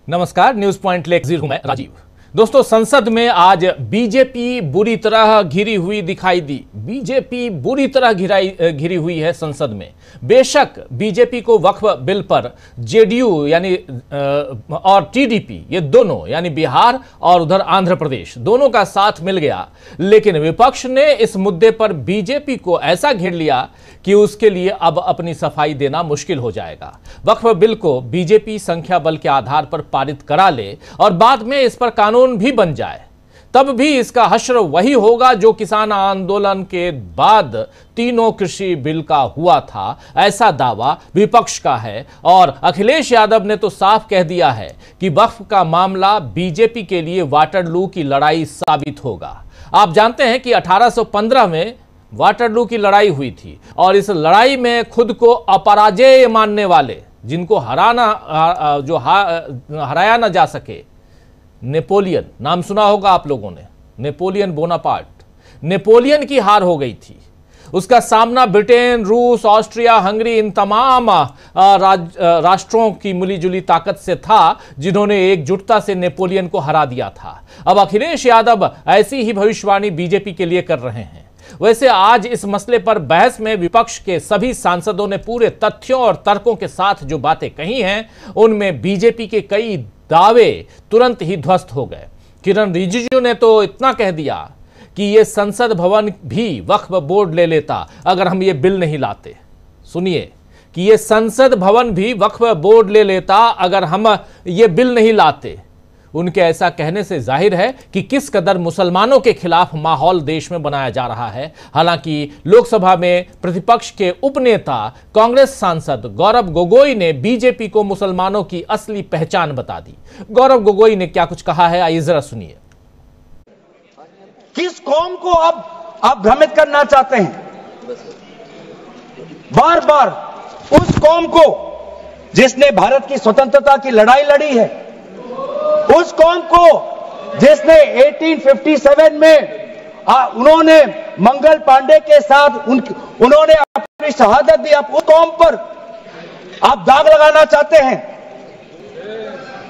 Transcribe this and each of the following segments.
नमस्कार, news point लेकर हाजिर हूं मैं राजीव। दोस्तों, संसद में आज बीजेपी बुरी तरह घिरी हुई दिखाई दी। बीजेपी बुरी तरह घिरी हुई है संसद में। बेशक बीजेपी को वक्फ बिल पर जेडीयू यानी और टीडीपी, ये दोनों यानी बिहार और उधर आंध्र प्रदेश, दोनों का साथ मिल गया, लेकिन विपक्ष ने इस मुद्दे पर बीजेपी को ऐसा घेर लिया कि उसके लिए अब अपनी सफाई देना मुश्किल हो जाएगा। वक्फ बिल को बीजेपी संख्या बल के आधार पर पारित करा ले और बाद में इस पर कानून भी बन जाए, तब भी इसका हश्र वही होगा जो किसान आंदोलन के बाद तीनों कृषि बिल का हुआ था। ऐसा दावा विपक्ष का है और अखिलेश यादव ने तो साफ कह दिया है कि वक्फ का मामला बीजेपी के लिए वाटरलू की लड़ाई साबित होगा। आप जानते हैं कि 1815 में वाटरलू की लड़ाई हुई थी और इस लड़ाई में खुद को अपराजेय मानने वाले, जिनको हराया ना जा सके, नेपोलियन, नाम सुना होगा आप लोगों ने, नेपोलियन बोनापार्ट, नेपोलियन की हार हो गई थी। उसका सामना ब्रिटेन, रूस, ऑस्ट्रिया, हंगरी, इन तमाम राष्ट्रों की मिलीजुली ताकत से था जिन्होंने एकजुटता से नेपोलियन को हरा दिया था। अब अखिलेश यादव ऐसी ही भविष्यवाणी बीजेपी के लिए कर रहे हैं। वैसे आज इस मसले पर बहस में विपक्ष के सभी सांसदों ने पूरे तथ्यों और तर्कों के साथ जो बातें कही हैं, उनमें बीजेपी के कई दावे तुरंत ही ध्वस्त हो गए। किरण रिजिजू ने तो इतना कह दिया कि यह संसद भवन भी वक्फ बोर्ड ले लेता अगर हम ये बिल नहीं लाते। सुनिए कि यह संसद भवन भी वक्फ बोर्ड ले लेता अगर हम ये बिल नहीं लाते। उनके ऐसा कहने से जाहिर है कि किस कदर मुसलमानों के खिलाफ माहौल देश में बनाया जा रहा है। हालांकि लोकसभा में प्रतिपक्ष के उपनेता कांग्रेस सांसद गौरव गोगोई ने बीजेपी को मुसलमानों की असली पहचान बता दी। गौरव गोगोई ने क्या कुछ कहा है, आइए जरा सुनिए। किस कौम को आप भ्रमित करना चाहते हैं? बार बार उस कौम को जिसने भारत की स्वतंत्रता की लड़ाई लड़ी है, उस कौम को जिसने 1857 में उन्होंने मंगल पांडे के साथ उन्होंने अपनी शहादत दी, आप उस कौम पर आप दाग लगाना चाहते हैं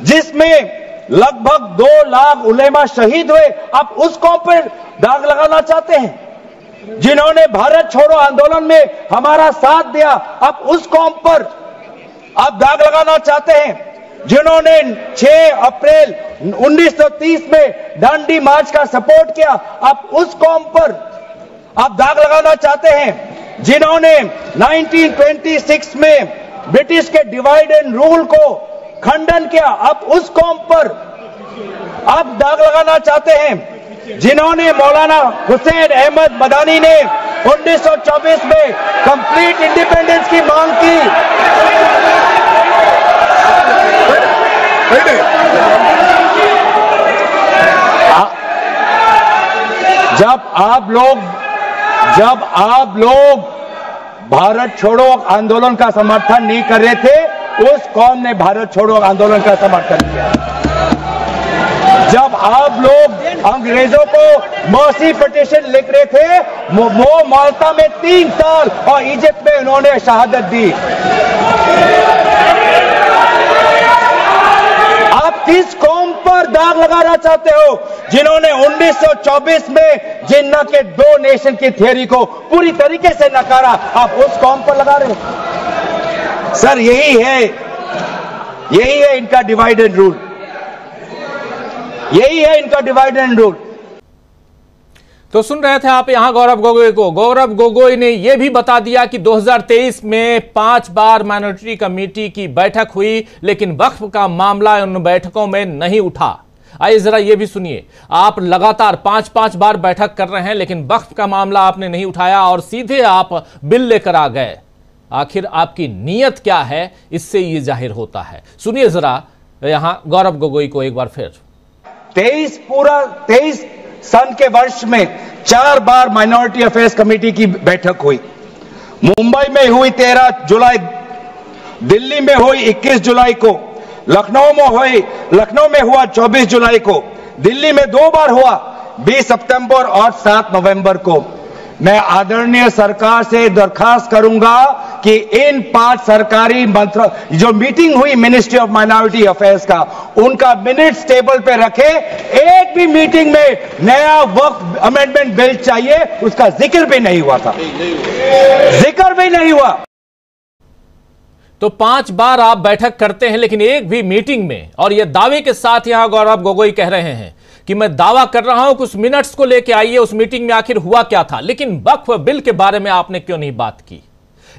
जिसमें लगभग 2 लाख उलेमा शहीद हुए। आप उस कौम पर दाग लगाना चाहते हैं जिन्होंने भारत छोड़ो आंदोलन में हमारा साथ दिया। आप उस कौम पर आप दाग लगाना चाहते हैं जिन्होंने 6 अप्रैल 1930 में दांडी मार्च का सपोर्ट किया। आप उस कौम पर आप दाग लगाना चाहते हैं जिन्होंने 1926 में ब्रिटिश के डिवाइड एंड रूल को खंडन किया। आप उस कौम पर आप दाग लगाना चाहते हैं जिन्होंने मौलाना हुसैन अहमद मदानी ने 1924 में कंप्लीट इंडिपेंडेंस की मांग की। जब आप लोग भारत छोड़ो आंदोलन का समर्थन नहीं कर रहे थे, उस कौम ने भारत छोड़ो आंदोलन का समर्थन किया। जब आप लोग अंग्रेजों को मर्सी पिटीशन लिख रहे थे, वो माल्टा में 3 साल और इजिप्ट में उन्होंने शहादत दी। आप किस कौम पर दाग लगाना चाहते हो जिन्होंने 1924 में जिन्ना के 2 नेशन की थियरी को पूरी तरीके से नकारा? आप उस कौम पर लगा रहे हो। सर, यही है इनका डिवाइड एंड रूल। यही है इनका डिवाइड एंड रूल। तो सुन रहे थे आप यहां गौरव गोगोई को। गौरव गोगोई ने यह भी बता दिया कि 2023 में 5 बार माइनॉरिटी कमेटी की बैठक हुई, लेकिन वक्फ का मामला उन बैठकों में नहीं उठा। आइए जरा ये भी सुनिए। आप लगातार 5 बार बैठक कर रहे हैं, लेकिन वक्फ का मामला आपने नहीं उठाया और सीधे आप बिल लेकर आ गए। आखिर आपकी नीयत क्या है, इससे ये जाहिर होता है। सुनिए जरा यहां गौरव गोगोई को एक बार फिर। 23 सन के वर्ष में 4 बार माइनॉरिटी अफेयर्स कमेटी की बैठक हुई। मुंबई में हुई 13 जुलाई, दिल्ली में हुई 21 जुलाई को, लखनऊ में हुआ 24 जुलाई को, दिल्ली में 2 बार हुआ 20 सितंबर और 7 नवंबर को। मैं आदरणीय सरकार से दरखास्त करूंगा कि इन 5 सरकारी मंत्री जो मीटिंग हुई मिनिस्ट्री ऑफ माइनॉरिटी अफेयर्स का, उनका मिनट्स टेबल पे रखे। एक भी मीटिंग में नया वक्फ अमेंडमेंट बिल चाहिए, उसका जिक्र भी नहीं हुआ था, जिक्र भी नहीं हुआ। तो 5 बार आप बैठक करते हैं लेकिन एक भी मीटिंग में, और यह दावे के साथ यहां गौरव गोगोई कह रहे हैं कि मैं दावा कर रहा हूं कि उस मिनट्स को लेके आइए, उस मीटिंग में आखिर हुआ क्या था, लेकिन वक्फ बिल के बारे में आपने क्यों नहीं बात की।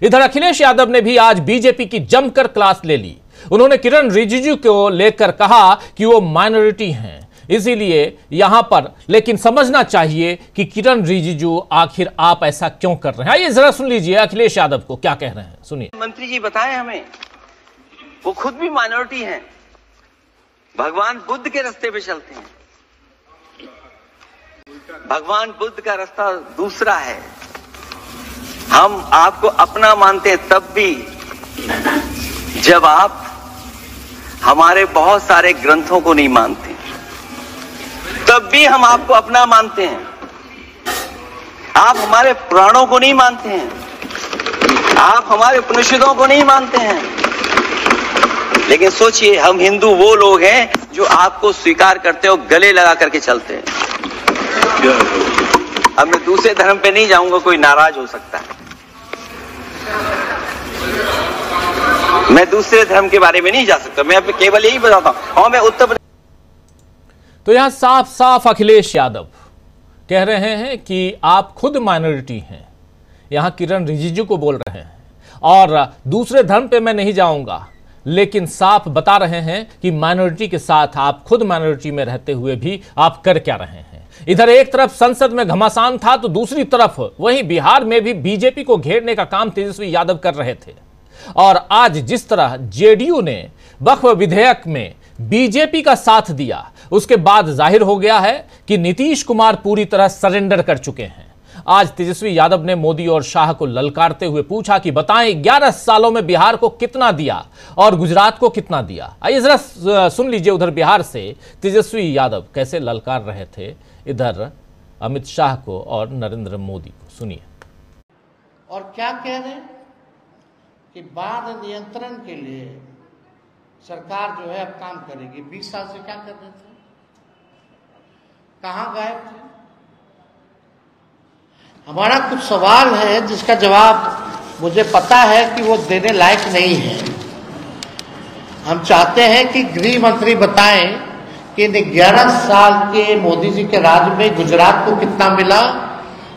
इधर अखिलेश यादव ने भी आज बीजेपी की जमकर क्लास ले ली। उन्होंने किरण रिजिजू को लेकर कहा कि वो माइनॉरिटी हैं, इसीलिए यहां पर, लेकिन समझना चाहिए कि किरण रिजिजू आखिर आप ऐसा क्यों कर रहे हैं। आइए जरा सुन लीजिए अखिलेश यादव को क्या कह रहे हैं, सुनिए। मंत्री जी बताएं हमें, वो खुद भी माइनॉरिटी हैं, भगवान बुद्ध के रास्ते पे चलते हैं। भगवान बुद्ध का रास्ता दूसरा है। हम आपको अपना मानते हैं तब भी जब आप हमारे बहुत सारे ग्रंथों को नहीं मानते, तब भी हम आपको अपना मानते हैं। आप हमारे पुराणों को नहीं मानते हैं, आप हमारे उपनिषदों को नहीं मानते हैं, लेकिन सोचिए हम हिंदू वो लोग हैं जो आपको स्वीकार करते हो, गले लगा करके चलते हैं। अब मैं दूसरे धर्म पे नहीं जाऊंगा, कोई नाराज हो सकता है, मैं दूसरे धर्म के बारे में नहीं जा सकता, मैं केवल यही बताता हूं। और मैं उत्तर तो यहां साफ साफ अखिलेश यादव कह रहे हैं कि आप खुद माइनॉरिटी हैं, यहां किरण रिजिजू को बोल रहे हैं, और दूसरे धर्म पे मैं नहीं जाऊंगा, लेकिन साफ बता रहे हैं कि माइनॉरिटी के साथ आप खुद माइनॉरिटी में रहते हुए भी आप कर क्या रहे हैं। इधर एक तरफ संसद में घमासान था तो दूसरी तरफ वहीं बिहार में भी बीजेपी को घेरने का काम तेजस्वी यादव कर रहे थे। और आज जिस तरह जेडीयू ने वक्फ विधेयक में बीजेपी का साथ दिया, उसके बाद जाहिर हो गया है कि नीतीश कुमार पूरी तरह सरेंडर कर चुके हैं। आज तेजस्वी यादव ने मोदी और शाह को ललकारते हुए पूछा कि बताएं 11 सालों में बिहार को कितना दिया और गुजरात को कितना दिया। आइए जरा सुन लीजिए उधर बिहार से तेजस्वी यादव कैसे ललकार रहे थे इधर अमित शाह को और नरेंद्र मोदी को, सुनिए। और क्या कह रहे हैं कि बाढ़ नियंत्रण के लिए सरकार जो है अब काम करेगी। 20 साल से क्या कर रहे थे, कहां गायब थे। हमारा कुछ सवाल है जिसका जवाब मुझे पता है कि वो देने लायक नहीं है। हम चाहते हैं कि गृह मंत्री बताएं कि इन 11 साल के मोदी जी के राज में गुजरात को कितना मिला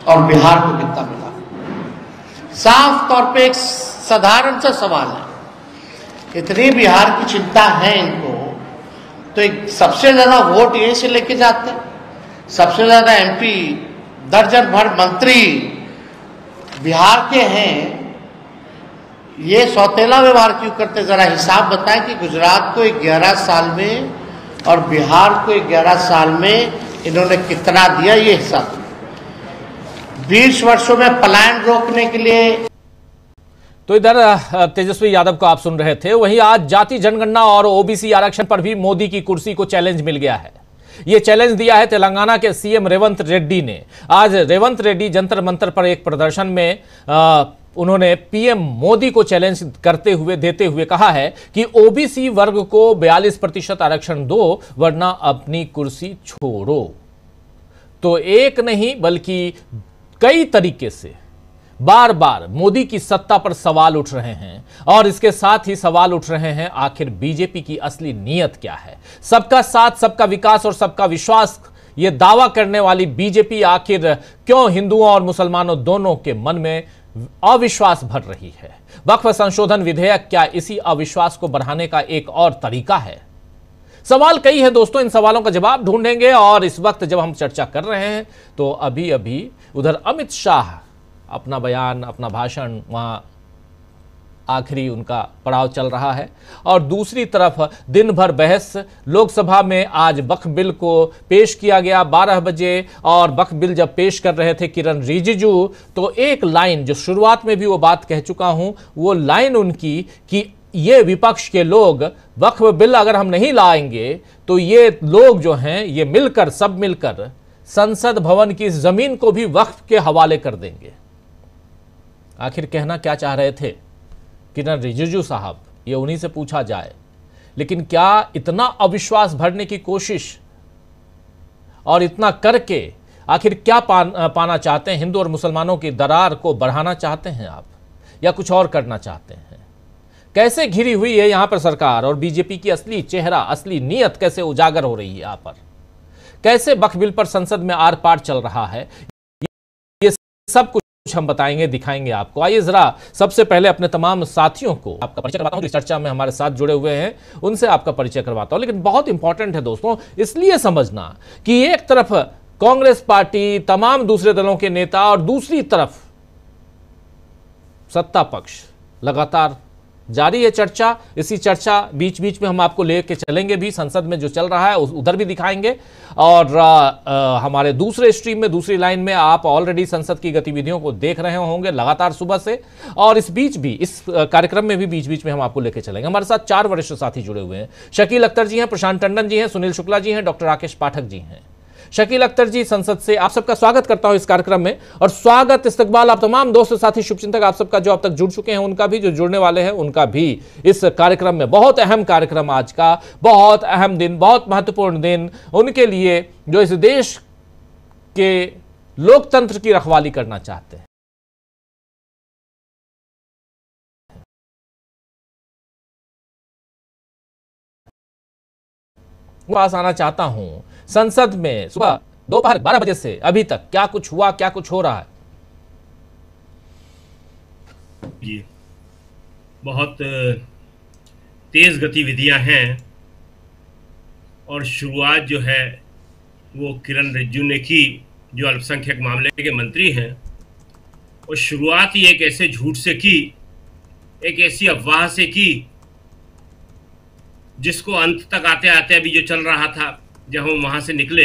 और बिहार को कितना मिला। साफ तौर पे एक साधारण सा सवाल है। इतनी बिहार की चिंता है इनको, तो एक सबसे ज्यादा वोट यहीं से लेके जाते, सबसे ज्यादा एमपी, दर्जन भर मंत्री बिहार के हैं, ये सौतेला व्यवहार क्यों करते। जरा हिसाब बताएं कि गुजरात को 11 साल में और बिहार को 11 साल में इन्होंने कितना दिया, ये हिसाब। 20 वर्षों में पलायन रोकने के लिए। तो इधर तेजस्वी यादव को आप सुन रहे थे। वहीं आज जाति जनगणना और ओबीसी आरक्षण पर भी मोदी की कुर्सी को चैलेंज मिल गया है। यह चैलेंज दिया है तेलंगाना के सीएम रेवंत रेड्डी ने। आज रेवंत रेड्डी जंतर मंतर पर एक प्रदर्शन में उन्होंने पीएम मोदी को चैलेंज करते हुए देते हुए कहा है कि ओबीसी वर्ग को 42% आरक्षण दो, वरना अपनी कुर्सी छोड़ो। तो एक नहीं बल्कि कई तरीके से बार बार मोदी की सत्ता पर सवाल उठ रहे हैं, और इसके साथ ही सवाल उठ रहे हैं आखिर बीजेपी की असली नीयत क्या है। सबका साथ, सबका विकास और सबका विश्वास ये दावा करने वाली बीजेपी आखिर क्यों हिंदुओं और मुसलमानों दोनों के मन में अविश्वास भर रही है। वक्फ संशोधन विधेयक क्या इसी अविश्वास को बढ़ाने का एक और तरीका है? सवाल कई है दोस्तों, इन सवालों का जवाब ढूंढेंगे। और इस वक्त जब हम चर्चा कर रहे हैं तो अभी अभी उधर अमित शाह अपना बयान, अपना भाषण, वहां आखिरी उनका पड़ाव चल रहा है, और दूसरी तरफ दिन भर बहस। लोकसभा में आज वक्फ बिल को पेश किया गया 12 बजे, और वक्फ बिल जब पेश कर रहे थे किरण रिजिजू, तो एक लाइन जो शुरुआत में भी वो बात कह चुका हूं, वो लाइन उनकी कि ये विपक्ष के लोग वक्फ बिल अगर हम नहीं लाएंगे तो ये लोग जो हैं ये मिलकर, सब मिलकर संसद भवन की जमीन को भी वक्फ के हवाले कर देंगे। आखिर कहना क्या चाह रहे थे किरण रिजिजू साहब, ये उन्हीं से पूछा जाए। लेकिन क्या इतना अविश्वास भरने की कोशिश और इतना करके आखिर क्या पाना चाहते हैं? हिंदू और मुसलमानों की दरार को बढ़ाना चाहते हैं आप, या कुछ और करना चाहते हैं? कैसे घिरी हुई है यहां पर सरकार, और बीजेपी की असली चेहरा, असली नीयत कैसे उजागर हो रही है यहां पर? कैसे बखबिल पर संसद में आर पार चल रहा है, ये सब कुछ हम बताएंगे, दिखाएंगे आपको। आइए जरा सबसे पहले अपने तमाम साथियों को आपका परिचय करवाता हूं जो इस चर्चा में हमारे साथ जुड़े हुए हैं, उनसे आपका परिचय करवाता हूं। लेकिन बहुत इंपॉर्टेंट है दोस्तों, इसलिए समझना कि एक तरफ कांग्रेस पार्टी, तमाम दूसरे दलों के नेता, और दूसरी तरफ सत्ता पक्ष, लगातार जारी है चर्चा। इसी चर्चा बीच बीच में हम आपको लेके चलेंगे भी, संसद में जो चल रहा है उधर भी दिखाएंगे। और हमारे दूसरे स्ट्रीम में, दूसरी लाइन में आप ऑलरेडी संसद की गतिविधियों को देख रहे होंगे लगातार सुबह से, और इस बीच भी, इस कार्यक्रम में भी बीच बीच में हम आपको लेके चलेंगे। हमारे साथ 4 वरिष्ठ साथी जुड़े हुए हैं। शकील अख्तर जी हैं, प्रशांत टंडन जी हैं, सुनील शुक्ला जी हैं, डॉक्टर राकेश पाठक जी हैं। शकील अख्तर जी, संसद से आप सबका स्वागत करता हूं इस कार्यक्रम में, और स्वागत, इस्तकबाल आप तमाम दोस्त साथी शुभचिंतक आप सबका जो अब तक जुड़ चुके हैं उनका भी, जो जुड़ने वाले हैं उनका भी इस कार्यक्रम में। बहुत अहम कार्यक्रम आज का, बहुत अहम दिन, बहुत महत्वपूर्ण दिन उनके लिए जो इस देश के लोकतंत्र की रखवाली करना चाहते हैं। पास आना चाहता हूं। संसद में सुबह दोपहर 12 बजे से अभी तक क्या कुछ हुआ, क्या कुछ हो रहा है? जी, बहुत तेज गतिविधियां हैं, और शुरुआत जो है वो किरण रिजिजू ने की, जो अल्पसंख्यक मामले के मंत्री हैं। और शुरुआत ही एक ऐसे झूठ से की, एक ऐसी अफवाह से की, जिसको अंत तक आते आते अभी जो चल रहा था, जब हम वहाँ से निकले,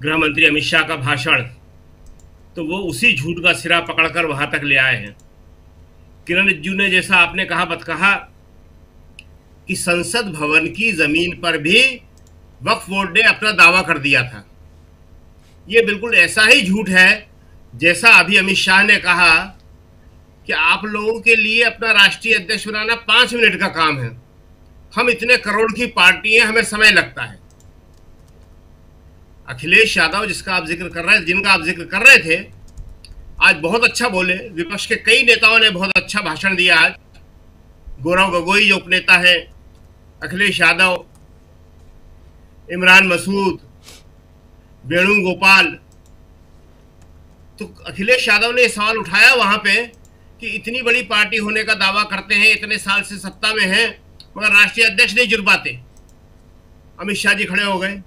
गृह मंत्री अमित शाह का भाषण, तो वो उसी झूठ का सिरा पकड़कर वहाँ तक ले आए हैं। किरण रिजिजू ने, जैसा आपने कहा, कहा कि संसद भवन की जमीन पर भी वक्फ बोर्ड ने अपना दावा कर दिया था। ये बिल्कुल ऐसा ही झूठ है जैसा अभी अमित शाह ने कहा कि आप लोगों के लिए अपना राष्ट्रीय अध्यक्ष बनाना 5 मिनट का काम है, हम इतने करोड़ की पार्टी हैं, हमें समय लगता है। अखिलेश यादव, जिनका आप जिक्र कर रहे थे, आज बहुत अच्छा बोले। विपक्ष के कई नेताओं ने बहुत अच्छा भाषण दिया आज। गौरव गोगोई जो उपनेता है, अखिलेश यादव, इमरान मसूद, वेणुगोपाल। तो अखिलेश यादव ने सवाल उठाया वहां पे कि इतनी बड़ी पार्टी होने का दावा करते हैं, इतने साल से सत्ता में हैं, मगर राष्ट्रीय अध्यक्ष नहीं जुड़ पाते। अमित शाह जी खड़े हो गए।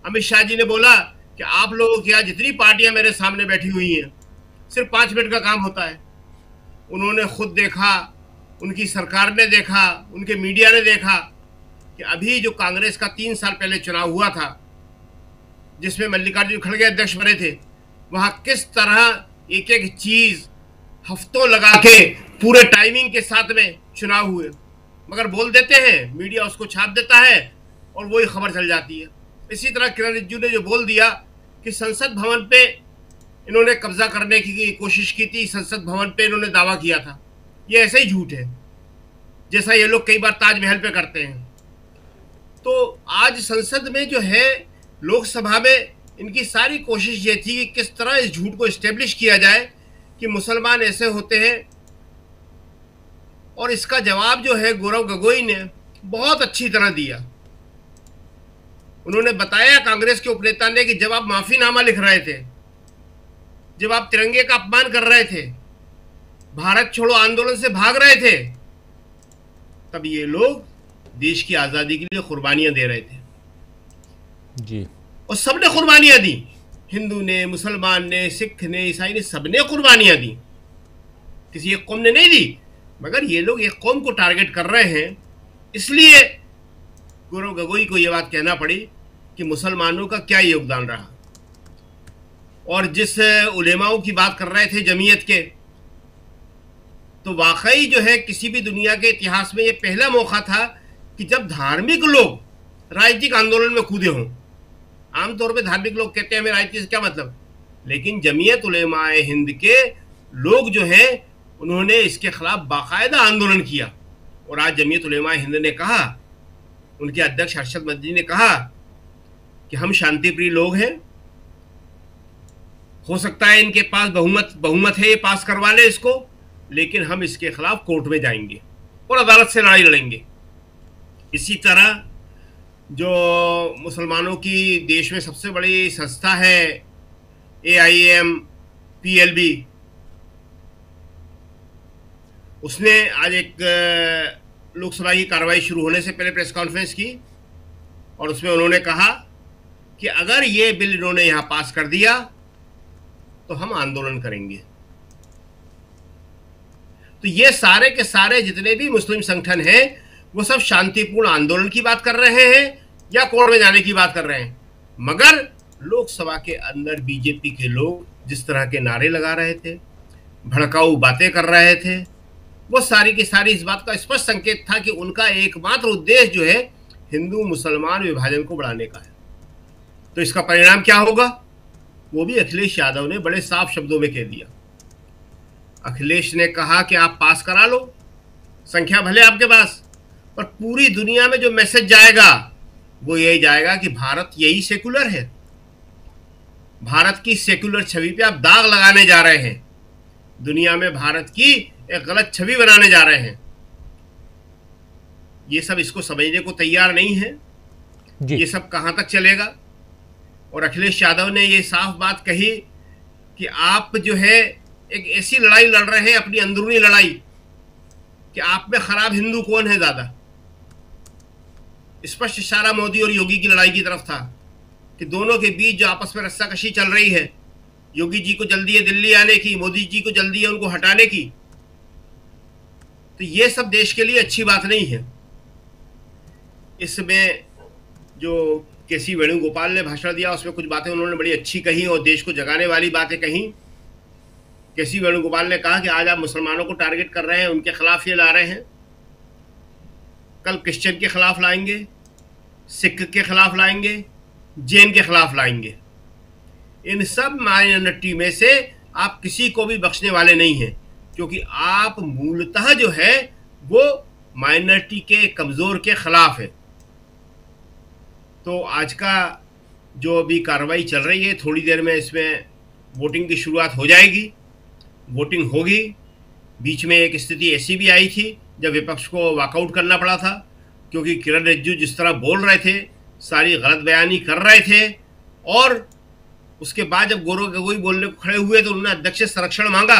अमित शाह जी ने बोला कि आप लोगों की आज जितनी पार्टियां मेरे सामने बैठी हुई हैं, सिर्फ 5 मिनट का काम होता है। उन्होंने खुद देखा, उनकी सरकार ने देखा, उनके मीडिया ने देखा कि अभी जो कांग्रेस का 3 साल पहले चुनाव हुआ था, जिसमें मल्लिकार्जुन खड़गे अध्यक्ष बने थे, वहां किस तरह एक एक चीज हफ्तों लगा के पूरे टाइमिंग के साथ में चुनाव हुए, मगर बोल देते हैं, मीडिया उसको छाप देता है और वही खबर चल जाती है। इसी तरह किरण रिजिजू ने जो बोल दिया कि संसद भवन पे इन्होंने कब्जा करने की कोशिश की थी, संसद भवन पे इन्होंने दावा किया था, ये ऐसा ही झूठ है जैसा ये लोग कई बार ताजमहल पे करते हैं। तो आज संसद में जो है, लोकसभा में, इनकी सारी कोशिश ये थी कि किस तरह इस झूठ को एस्टेब्लिश किया जाए कि मुसलमान ऐसे होते हैं। और इसका जवाब जो है गौरव गोगोई ने बहुत अच्छी तरह दिया। उन्होंने बताया, कांग्रेस के उपनेता ने, कि जब आप माफीनामा लिख रहे थे, जब आप तिरंगे का अपमान कर रहे थे, भारत छोड़ो आंदोलन से भाग रहे थे, तब ये लोग देश की आजादी के लिए कुर्बानियां दे रहे थे जी। और सबने कुर्बानियां दी, हिंदू ने, मुसलमान ने, सिख ने, ईसाई ने, सबने कुर्बानियां दी, किसी एक कौम ने नहीं दी। मगर ये लोग एक कौम को टारगेट कर रहे हैं, इसलिए गौरव गोगोई को यह बात कहना पड़ी कि मुसलमानों का क्या योगदान रहा। और जिस उलेमाओं की बात कर रहे थे जमीयत के, तो वाकई जो है किसी भी दुनिया के इतिहास में ये पहला मौका था कि जब धार्मिक लोग राजनीतिक आंदोलन में कूदे हों। आमतौर पे धार्मिक लोग कहते हैं हमें राजनीति से क्या मतलब, लेकिन जमीयत उलेमा ए हिंद के लोग जो है उन्होंने इसके खिलाफ बाकायदा आंदोलन किया। और आज जमीयत उलेमा ए हिंद ने कहा, उनके अध्यक्ष अरशद मदनी ने कहा कि हम शांतिप्रिय लोग हैं, हो सकता है इनके पास बहुमत है, ये पास करवा ले इसको, लेकिन हम इसके खिलाफ कोर्ट में जाएंगे और अदालत से लड़ाई लड़ेंगे। इसी तरह जो मुसलमानों की देश में सबसे बड़ी संस्था है AIMPLB, उसने आज एक लोकसभा की कार्रवाई शुरू होने से पहले प्रेस कॉन्फ्रेंस की और उसमें उन्होंने कहा कि अगर ये बिल इन्होंने यहां पास कर दिया तो हम आंदोलन करेंगे। तो ये सारे के सारे जितने भी मुस्लिम संगठन हैं वो सब शांतिपूर्ण आंदोलन की बात कर रहे हैं या कोर्ट में जाने की बात कर रहे हैं, मगर लोकसभा के अंदर बीजेपी के लोग जिस तरह के नारे लगा रहे थे, भड़काऊ बातें कर रहे थे, वो सारी की सारी इस बात का स्पष्ट संकेत था कि उनका एकमात्र उद्देश्य जो है हिंदू मुसलमान विभाजन को बढ़ाने का है। तो इसका परिणाम क्या होगा वो भी अखिलेश यादव ने बड़े साफ शब्दों में कह दिया। अखिलेश ने कहा कि आप पास करा लो, संख्या भले आपके पास, पर पूरी दुनिया में जो मैसेज जाएगा वो यही जाएगा कि भारत यही सेकुलर है। भारत की सेकुलर छवि पे आप दाग लगाने जा रहे हैं, दुनिया में भारत की एक गलत छवि बनाने जा रहे हैं। ये सब इसको समझने को तैयार नहीं है जी। ये सब कहां तक चलेगा। और अखिलेश यादव ने ये साफ बात कही कि आप जो है एक ऐसी लड़ाई लड़ रहे हैं, अपनी अंदरूनी लड़ाई, कि आप में खराब हिंदू कौन है ज्यादा। स्पष्ट इशारा मोदी और योगी की लड़ाई की तरफ था कि दोनों के बीच जो आपस में रस्साकशी चल रही है, योगी जी को जल्दी है दिल्ली आने की, मोदी जी को जल्दी है उनको हटाने की, तो ये सब देश के लिए अच्छी बात नहीं है। इसमें जो केसी वेणुगोपाल ने भाषण दिया उसमें कुछ बातें उन्होंने बड़ी अच्छी कही और देश को जगाने वाली बातें कही। केसी वेणुगोपाल ने कहा कि आज आप मुसलमानों को टारगेट कर रहे हैं, उनके खिलाफ ये ला रहे हैं, कल क्रिश्चियन के खिलाफ लाएंगे, सिख के खिलाफ लाएंगे, जैन के खिलाफ लाएंगे। इन सब माइनॉरिटी में से आप किसी को भी बख्शने वाले नहीं हैं, क्योंकि आप मूलतः जो है वो माइनॉरिटी के कमजोर के खिलाफ है। तो आज का जो अभी कार्रवाई चल रही है, थोड़ी देर में इसमें वोटिंग की शुरुआत हो जाएगी, वोटिंग होगी। बीच में एक स्थिति ऐसी भी आई थी जब विपक्ष को वॉकआउट करना पड़ा था, क्योंकि किरण रिजिजू जिस तरह बोल रहे थे, सारी गलत बयानी कर रहे थे, और उसके बाद जब गौरव गोगोई बोलने को खड़े हुए तो उन्होंने अध्यक्ष से संरक्षण मांगा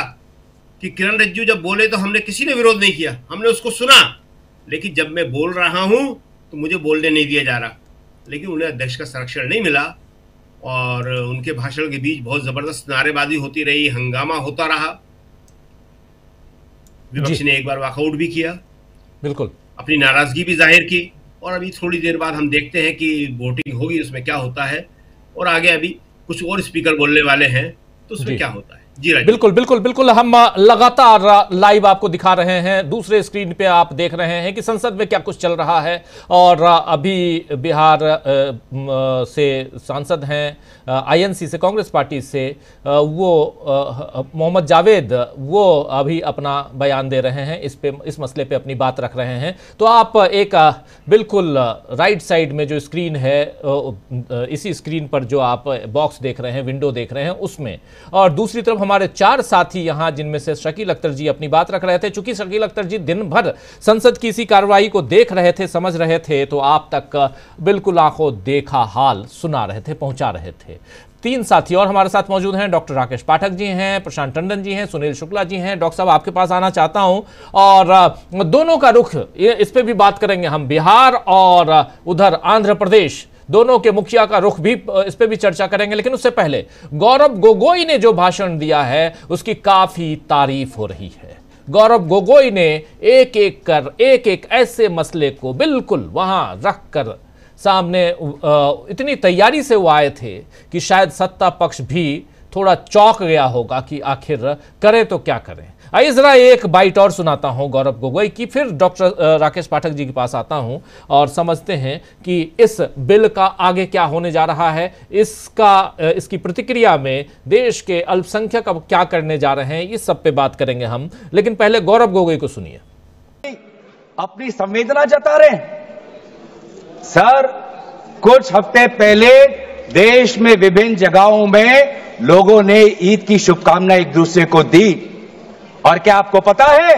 कि किरण रिजिजू जब बोले तो हमने किसी ने विरोध नहीं किया, हमने उसको सुना, लेकिन जब मैं बोल रहा हूं तो मुझे बोलने नहीं दिया जा रहा। लेकिन उन्हें अध्यक्ष का संरक्षण नहीं मिला और उनके भाषण के बीच बहुत जबरदस्त नारेबाजी होती रही, हंगामा होता रहा। विपक्ष ने एक बार वॉकआउट भी किया, बिल्कुल अपनी नाराजगी भी जाहिर की, और अभी थोड़ी देर बाद हम देखते हैं कि वोटिंग होगी, उसमें क्या होता है, और आगे अभी कुछ और स्पीकर बोलने वाले हैं तो उसमें क्या होता है। जी बिल्कुल बिल्कुल बिल्कुल, हम लगातार लाइव आपको दिखा रहे हैं। दूसरे स्क्रीन पे आप देख रहे हैं कि संसद में क्या कुछ चल रहा है, और अभी बिहार से सांसद हैं INC से, कांग्रेस पार्टी से, वो मोहम्मद जावेद, वो अभी अपना बयान दे रहे हैं, इस मसले पे अपनी बात रख रहे हैं। तो आप एक बिल्कुल राइट साइड में जो स्क्रीन है, इसी स्क्रीन पर जो आप बॉक्स देख रहे हैं, विंडो देख रहे हैं, उसमें, और दूसरी तरफ हमारे 4 साथी यहां, जिनमें से शकील अख्तर जी अपनी बात रख रहे थे। चूंकि शकील अख्तर जी दिन भर संसद की इसी कार्रवाई को देख रहे थे, समझ रहे थे, तो आप तक बिल्कुल आंखों देखा हाल सुना रहे थे, पहुंचा रहे थे। 3 साथी और हमारे साथ मौजूद हैं। डॉक्टर राकेश पाठक जी हैं, प्रशांत टंडन जी हैं, सुनील शुक्ला जी हैं। डॉक्टर साहब, आपके पास आना चाहता हूं, और दोनों का रुख इस पे भी बात करेंगे हम, बिहार और उधर आंध्र प्रदेश, दोनों के मुखिया का रुख भी, इस पे भी चर्चा करेंगे। लेकिन उससे पहले गौरव गोगोई ने जो भाषण दिया है उसकी काफी तारीफ हो रही है। गौरव गोगोई ने एक एक ऐसे मसले को बिल्कुल वहां रखकर सामने, इतनी तैयारी से वो आए थे कि शायद सत्ता पक्ष भी थोड़ा चौंक गया होगा कि आखिर करें तो क्या करें। आइए जरा एक बाइट और सुनाता हूं गौरव गोगोई की, फिर डॉक्टर राकेश पाठक जी के पास आता हूं और समझते हैं कि इस बिल का आगे क्या होने जा रहा है, इसकी प्रतिक्रिया में देश के अल्पसंख्यक अब क्या करने जा रहे हैं, इस सब पे बात करेंगे हम। लेकिन पहले गौरव गोगोई को सुनिए। अपनी संवेदना जता रहे हैं। सर, कुछ हफ्ते पहले देश में विभिन्न जगहों में लोगों ने ईद की शुभकामनाएं एक दूसरे को दी, और क्या आपको पता है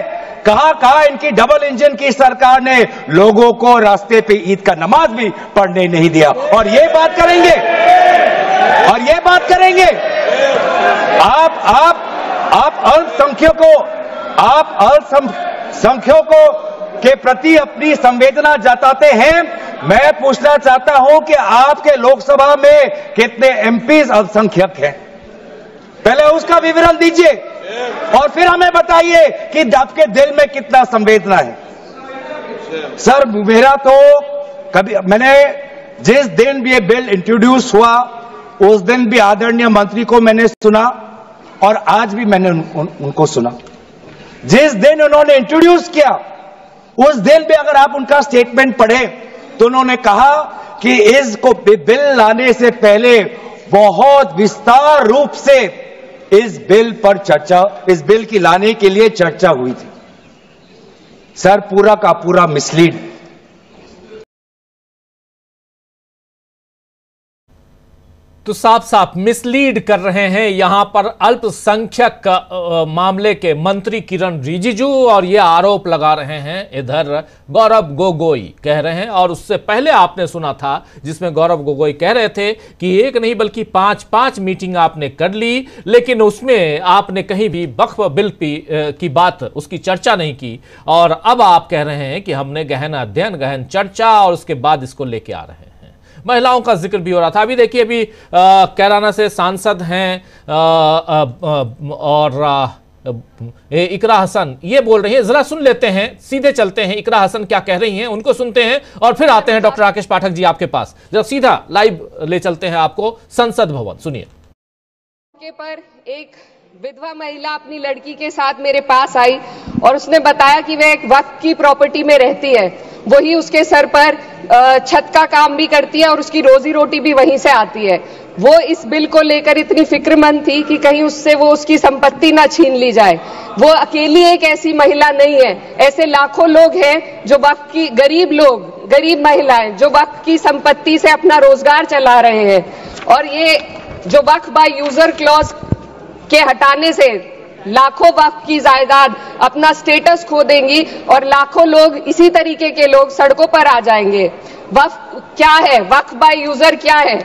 कहां कहां इनकी डबल इंजन की सरकार ने लोगों को रास्ते पे ईद का नमाज भी पढ़ने नहीं दिया। और ये बात करेंगे आप अल्पसंख्यकों के प्रति अपनी संवेदना जताते हैं। मैं पूछना चाहता हूं कि आपके लोकसभा में कितने एमपीज अल्पसंख्यक हैं? पहले उसका विवरण दीजिए और फिर हमें बताइए कि आपके दिल में कितना संवेदना है। सर, मेरा तो मैंने जिस दिन भी ये बिल इंट्रोड्यूस हुआ उस दिन भी आदरणीय मंत्री को मैंने सुना और आज भी मैंने उनको सुना। जिस दिन उन्होंने इंट्रोड्यूस किया उस दिन भी अगर आप उनका स्टेटमेंट पढ़े तो उन्होंने कहा कि इसको बिल लाने से पहले बहुत विस्तार रूप से इस बिल की लाने के लिए चर्चा हुई थी। सर, पूरा का पूरा मिसलीड। तो साफ साफ मिसलीड कर रहे हैं यहां पर अल्पसंख्यक मामले के मंत्री किरण रिजिजू, और यह आरोप लगा रहे हैं इधर गौरव गोगोई कह रहे हैं। और उससे पहले आपने सुना था जिसमें गौरव गोगोई कह रहे थे कि एक नहीं बल्कि 5 मीटिंग आपने कर ली, लेकिन उसमें आपने कहीं भी वक्फ बिल की बात, उसकी चर्चा नहीं की। और अब आप कह रहे हैं कि हमने गहन अध्ययन, गहन चर्चा और उसके बाद इसको लेके आ रहे हैं। महिलाओं का जिक्र भी हो रहा था। अभी देखिए, अभी कैराना से सांसद हैं और इकरा हसन ये बोल रही हैं, जरा सुन लेते हैं, सीधे चलते हैं इकरा हसन क्या कह रही हैं, उनको सुनते हैं और फिर आते हैं डॉक्टर राकेश पाठक जी आपके पास। जरा सीधा लाइव ले चलते हैं आपको संसद भवन, सुनिए। पर एक विधवा महिला अपनी लड़की के साथ मेरे पास आई और उसने बताया कि वह एक वक्त की प्रॉपर्टी में रहती है, वही उसके सर पर छत का काम भी करती है और उसकी रोजी रोटी भी वहीं से आती है। वो इस बिल को लेकर इतनी फिक्रमंद थी कि कहीं उससे वो उसकी संपत्ति ना छीन ली जाए। वो अकेली एक ऐसी महिला नहीं है, ऐसे लाखों लोग हैं जो वक्त की गरीब महिलाएं जो वक्त की संपत्ति से अपना रोजगार चला रहे हैं। और ये जो वक्फ बाय यूजर क्लॉज के हटाने से लाखों वक्फ की जायदाद अपना स्टेटस खो देंगी और लाखों लोग, इसी तरीके के लोग सड़कों पर आ जाएंगे। वक्फ क्या है? वक्फ बाय यूजर क्या है?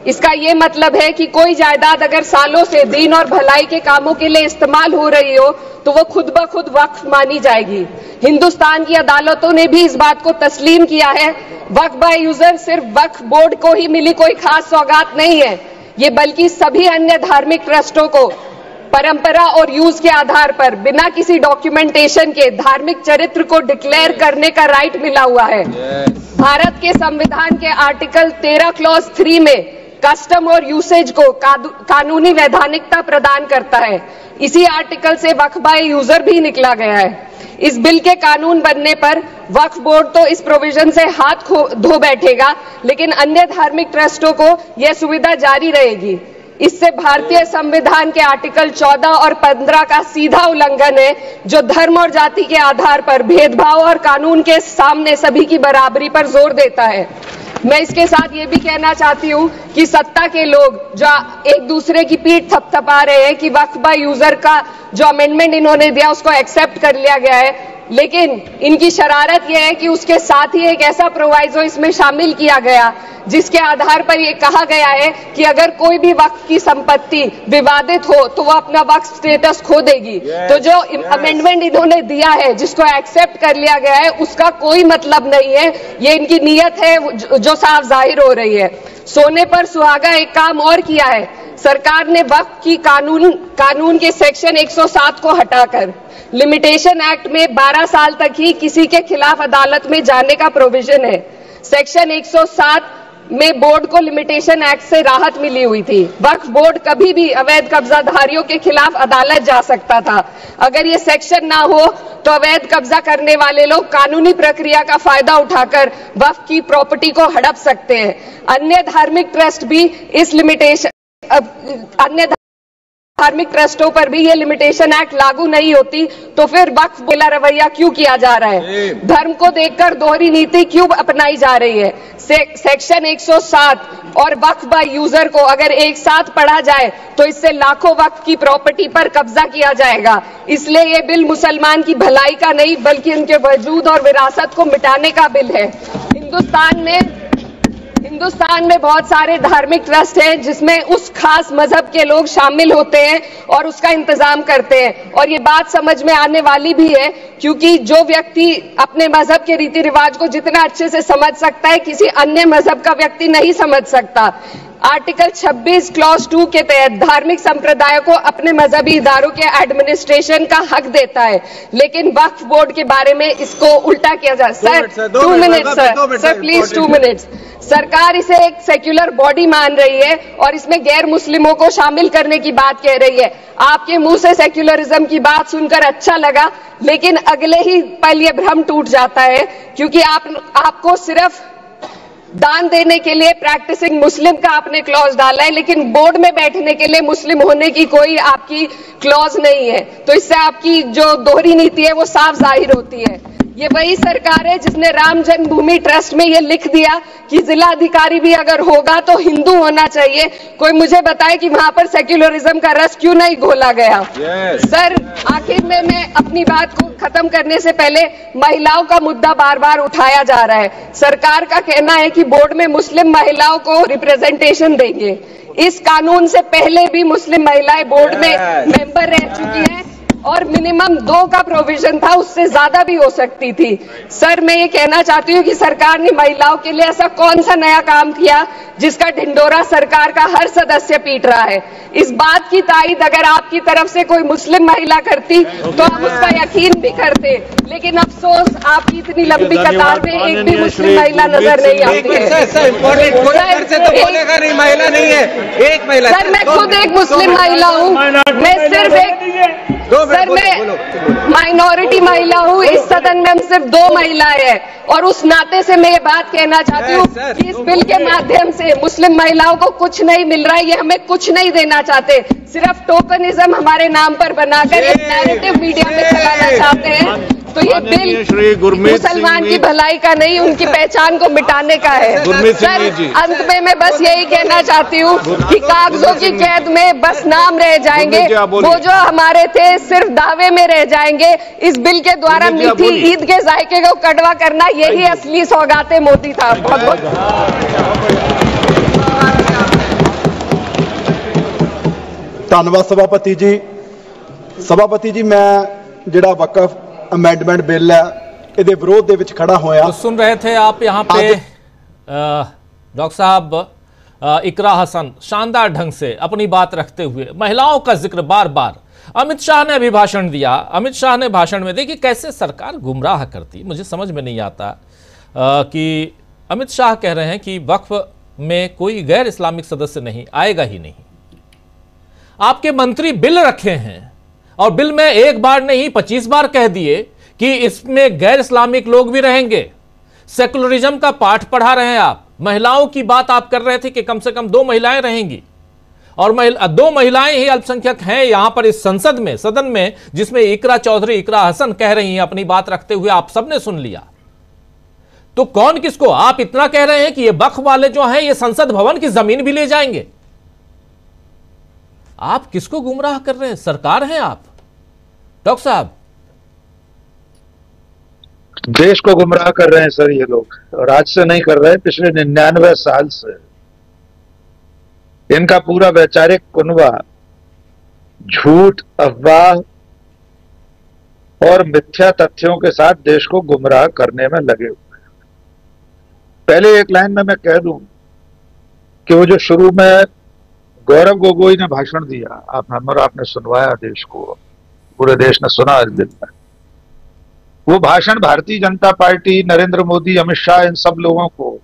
इसका ये मतलब है कि कोई जायदाद अगर सालों से दीन और भलाई के कामों के लिए इस्तेमाल हो रही हो तो वो खुद ब खुद वक्फ मानी जाएगी। हिंदुस्तान की अदालतों ने भी इस बात को तस्लीम किया है। वक्फ बाय यूजर सिर्फ वक्फ बोर्ड को ही मिली कोई खास सौगात नहीं है, ये बल्कि सभी अन्य धार्मिक ट्रस्टों को परंपरा और यूज के आधार पर बिना किसी डॉक्यूमेंटेशन के धार्मिक चरित्र को डिक्लेयर करने का राइट मिला हुआ है। भारत के संविधान के आर्टिकल 13 क्लॉज 3 में कस्टम और यूसेज को कानूनी वैधानिकता प्रदान करता है। इसी आर्टिकल से वक्फ बाय यूजर भी निकला गया है। इस बिल के कानून बनने पर वक्फ बोर्ड तो इस प्रोविजन से हाथ धो बैठेगा, लेकिन अन्य धार्मिक ट्रस्टों को यह सुविधा जारी रहेगी। इससे भारतीय संविधान के आर्टिकल 14 और 15 का सीधा उल्लंघन है, जो धर्म और जाति के आधार पर भेदभाव और कानून के सामने सभी की बराबरी पर जोर देता है। मैं इसके साथ ये भी कहना चाहती हूँ कि सत्ता के लोग जो एक दूसरे की पीठ थपथपा रहे हैं कि वक्फ बाय यूजर का जो अमेंडमेंट इन्होंने दिया उसको एक्सेप्ट कर लिया गया है, लेकिन इनकी शरारत यह है कि उसके साथ ही एक ऐसा प्रोवाइजो इसमें शामिल किया गया जिसके आधार पर यह कहा गया है कि अगर कोई भी वक्फ की संपत्ति विवादित हो तो वह अपना वक्फ स्टेटस खो देगी। तो जो अमेंडमेंट इन्होंने दिया है, जिसको एक्सेप्ट कर लिया गया है, उसका कोई मतलब नहीं है। ये इनकी नीयत है जो साफ जाहिर हो रही है। सोने पर सुहागा एक काम और किया है, सरकार ने वक्फ की कानून के सेक्शन 107 को हटाकर लिमिटेशन एक्ट में 12 साल तक ही किसी के खिलाफ अदालत में जाने का प्रोविजन है। सेक्शन 107 में बोर्ड को लिमिटेशन एक्ट से राहत मिली हुई थी। वक्फ बोर्ड कभी भी अवैध कब्जाधारियों के खिलाफ अदालत जा सकता था। अगर ये सेक्शन ना हो तो अवैध कब्जा करने वाले लोग कानूनी प्रक्रिया का फायदा उठाकर वक्फ की प्रॉपर्टी को हड़प सकते हैं। अन्य धार्मिक ट्रस्ट भी इस धार्मिक ट्रस्टों पर भी ये लिमिटेशन एक्ट लागू नहीं होती, तो फिर वक्फ बोला रवैया क्यों किया जा रहा है? धर्म को देखकर दोहरी नीति क्यों अपनाई जा रही है? सेक्शन 107 और वक्फ बाय यूजर को अगर एक साथ पढ़ा जाए तो इससे लाखों वक्फ की प्रॉपर्टी पर कब्जा किया जाएगा। इसलिए ये बिल मुसलमान की भलाई का नहीं बल्कि उनके वजूद और विरासत को मिटाने का बिल है। हिंदुस्तान में बहुत सारे धार्मिक ट्रस्ट हैं जिसमें उस खास मजहब के लोग शामिल होते हैं और उसका इंतजाम करते हैं, और ये बात समझ में आने वाली भी है क्योंकि जो व्यक्ति अपने मजहब के रीति रिवाज को जितना अच्छे से समझ सकता है किसी अन्य मजहब का व्यक्ति नहीं समझ सकता। आर्टिकल 26 क्लॉज 2 के तहत धार्मिक संप्रदाय को अपने मजहबी इदारों के एडमिनिस्ट्रेशन का हक देता है, लेकिन वक्फ बोर्ड के बारे में इसको उल्टा किया जा। Sir 2 minute sir please 2 minutes. सरकार इसे एक सेक्युलर बॉडी मान रही है और इसमें गैर मुस्लिमों को शामिल करने की बात कह रही है। आपके मुंह से सेक्युलरिज्म की बात सुनकर अच्छा लगा, लेकिन अगले ही पल ये भ्रम टूट जाता है क्योंकि आपको सिर्फ दान देने के लिए प्रैक्टिसिंग मुस्लिम का आपने क्लॉज डाला है, लेकिन बोर्ड में बैठने के लिए मुस्लिम होने की कोई आपकी क्लॉज नहीं है। तो इससे आपकी जो दोहरी नीति है वो साफ जाहिर होती है। ये वही सरकार है जिसने राम जन्मभूमि ट्रस्ट में ये लिख दिया कि जिला अधिकारी भी अगर होगा तो हिंदू होना चाहिए। कोई मुझे बताए कि वहां पर सेक्युलरिज्म का रस क्यों नहीं घोला गया? सर आखिर में मैं अपनी बात को खत्म करने से पहले महिलाओं का मुद्दा बार बार उठाया जा रहा है। सरकार का कहना है कि बोर्ड में मुस्लिम महिलाओं को रिप्रेजेंटेशन देंगे। इस कानून से पहले भी मुस्लिम महिलाएं बोर्ड में मेंबर रह चुकी हैं और मिनिमम 2 का प्रोविजन था, उससे ज्यादा भी हो सकती थी। सर मैं ये कहना चाहती हूँ कि सरकार ने महिलाओं के लिए ऐसा कौन सा नया काम किया जिसका ढिंडोरा सरकार का हर सदस्य पीट रहा है? इस बात की तायीद अगर आपकी तरफ से कोई मुस्लिम महिला करती तो हम उसका यकीन भी करते, लेकिन अफसोस आपकी इतनी लंबी कतार में एक भी मुस्लिम महिला नजर नहीं आती है। सर मैं खुद एक मुस्लिम महिला हूँ, मैं सिर्फ एक सर मैं माइनॉरिटी महिला हूँ। इस सदन में हम सिर्फ 2 महिलाएं हैं और उस नाते से मैं ये बात कहना चाहती हूँ कि इस बिल के माध्यम से मुस्लिम महिलाओं को कुछ नहीं मिल रहा है। ये हमें कुछ नहीं देना चाहते, सिर्फ टोकनिज्म हमारे नाम पर बनाकर एक नैरेटिव मीडिया में चलाना चाहते हैं। तो ये बिल मुसलमान की भलाई का नहीं, उनकी पहचान को मिटाने का है। सर अंत में मैं बस यही कहना चाहती हूँ कि कागजों की कैद में बस नाम रह जाएंगे, वो जो हमारे थे सिर्फ दावे में रह जाएंगे। इस बिल के द्वारा मीठी ईद के जायके को कड़वा करना यही असली सौगाते मोदी था। बहुत बहुत धन्यवाद सभापति जी। मैं जिहड़ा वक्फ अमेंडमेंट बिल है इहदे विरोध दे विच खड़ा होया। तो सुन रहे थे आप यहाँ पे डॉक्टर साहब इकरा हसन शानदार ढंग से अपनी बात रखते हुए महिलाओं का जिक्र बार बार। अमित शाह ने अभी भाषण दिया, अमित शाह ने भाषण में देखिए कैसे सरकार गुमराह करती, मुझे समझ में नहीं आता कि अमित शाह कह रहे हैं कि वक्फ में कोई गैर इस्लामिक सदस्य नहीं आएगा ही नहीं। आपके मंत्री बिल रखे हैं और बिल में एक बार नहीं 25 बार कह दिए कि इसमें गैर इस्लामिक लोग भी रहेंगे। सेकुलरिज्म का पाठ पढ़ा रहे हैं आप। महिलाओं की बात आप कर रहे थे कि कम से कम 2 महिलाएं रहेंगी और 2 महिलाएं ही अल्पसंख्यक हैं यहां पर इस सदन में जिसमें इकरा चौधरी इकरा हसन कह रही हैं अपनी बात रखते हुए, आप सबने सुन लिया। तो कौन किसको? आप इतना कह रहे हैं कि ये वक्फ वाले जो हैं ये संसद भवन की जमीन भी ले जाएंगे। आप किसको गुमराह कर रहे हैं? सरकार हैं आप डॉक्टर साहब। देश को गुमराह कर रहे हैं सर ये लोग, और आज से नहीं कर रहे हैं, पिछले 99 साल से इनका पूरा वैचारिक कुनबा झूठ, अफवाह और मिथ्या तथ्यों के साथ देश को गुमराह करने में लगे हुए हैं। पहले एक लाइन में मैं कह दूं कि वो जो शुरू में गौरव गोगोई ने भाषण दिया, आपने सुनवाया देश को, पूरे देश ने सुना इस दिन में, वो भाषण भारतीय जनता पार्टी, नरेंद्र मोदी, अमित शाह, इन सब लोगों को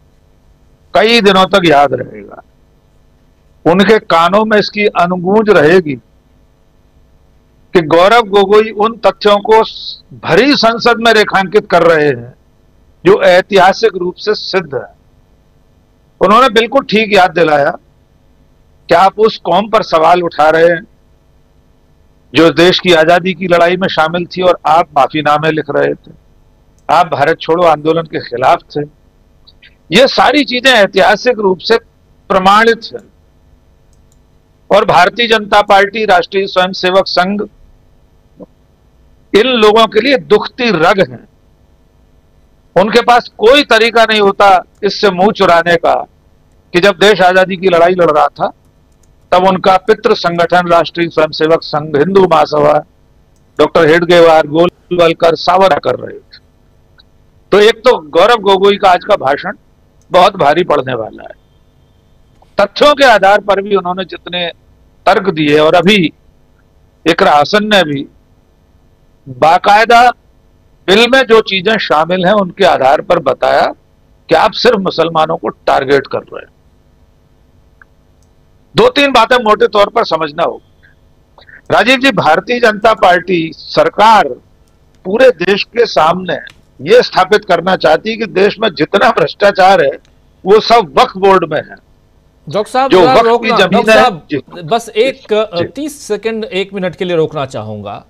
कई दिनों तक याद रहेगा। उनके कानों में इसकी अनुगूंज रहेगी कि गौरव गोगोई उन तथ्यों को भरी संसद में रेखांकित कर रहे हैं जो ऐतिहासिक रूप से सिद्ध है। उन्होंने बिल्कुल ठीक याद दिलाया कि आप उस कौम पर सवाल उठा रहे हैं जो देश की आजादी की लड़ाई में शामिल थी और आप माफीनामे लिख रहे थे, आप भारत छोड़ो आंदोलन के खिलाफ थे। ये सारी चीजें ऐतिहासिक रूप से प्रमाणित है और भारतीय जनता पार्टी, राष्ट्रीय स्वयंसेवक संघ इन लोगों के लिए दुखती रग है। उनके पास कोई तरीका नहीं होता इससे मुंह चुराने का कि जब देश आजादी की लड़ाई लड़ रहा था तब उनका पितृ संगठन राष्ट्रीय स्वयंसेवक संघ, हिंदू महासभा, डॉक्टर हेडगेवार, गोलवलकर, सावरकर कर रहे थे। तो एक तो गौरव गोगोई का आज का भाषण बहुत भारी पड़ने वाला है। तथ्यों के आधार पर भी उन्होंने जितने तर्क दिए और अभी इकरा हसन ने भी बाकायदा बिल में जो चीजें शामिल हैं उनके आधार पर बताया कि आप सिर्फ मुसलमानों को टारगेट कर रहे हैं। दो तीन बातें मोटे तौर पर समझना होगा। राजीव जी, भारतीय जनता पार्टी सरकार पूरे देश के सामने यह स्थापित करना चाहती है कि देश में जितना भ्रष्टाचार है वो सब वक्फ बोर्ड में है। डॉक्टर साहब जो जरा वक्त की रोकना, जमीन डॉक्टर है, साहब बस एक 30 सेकंड 1 मिनट के लिए रोकना चाहूंगा।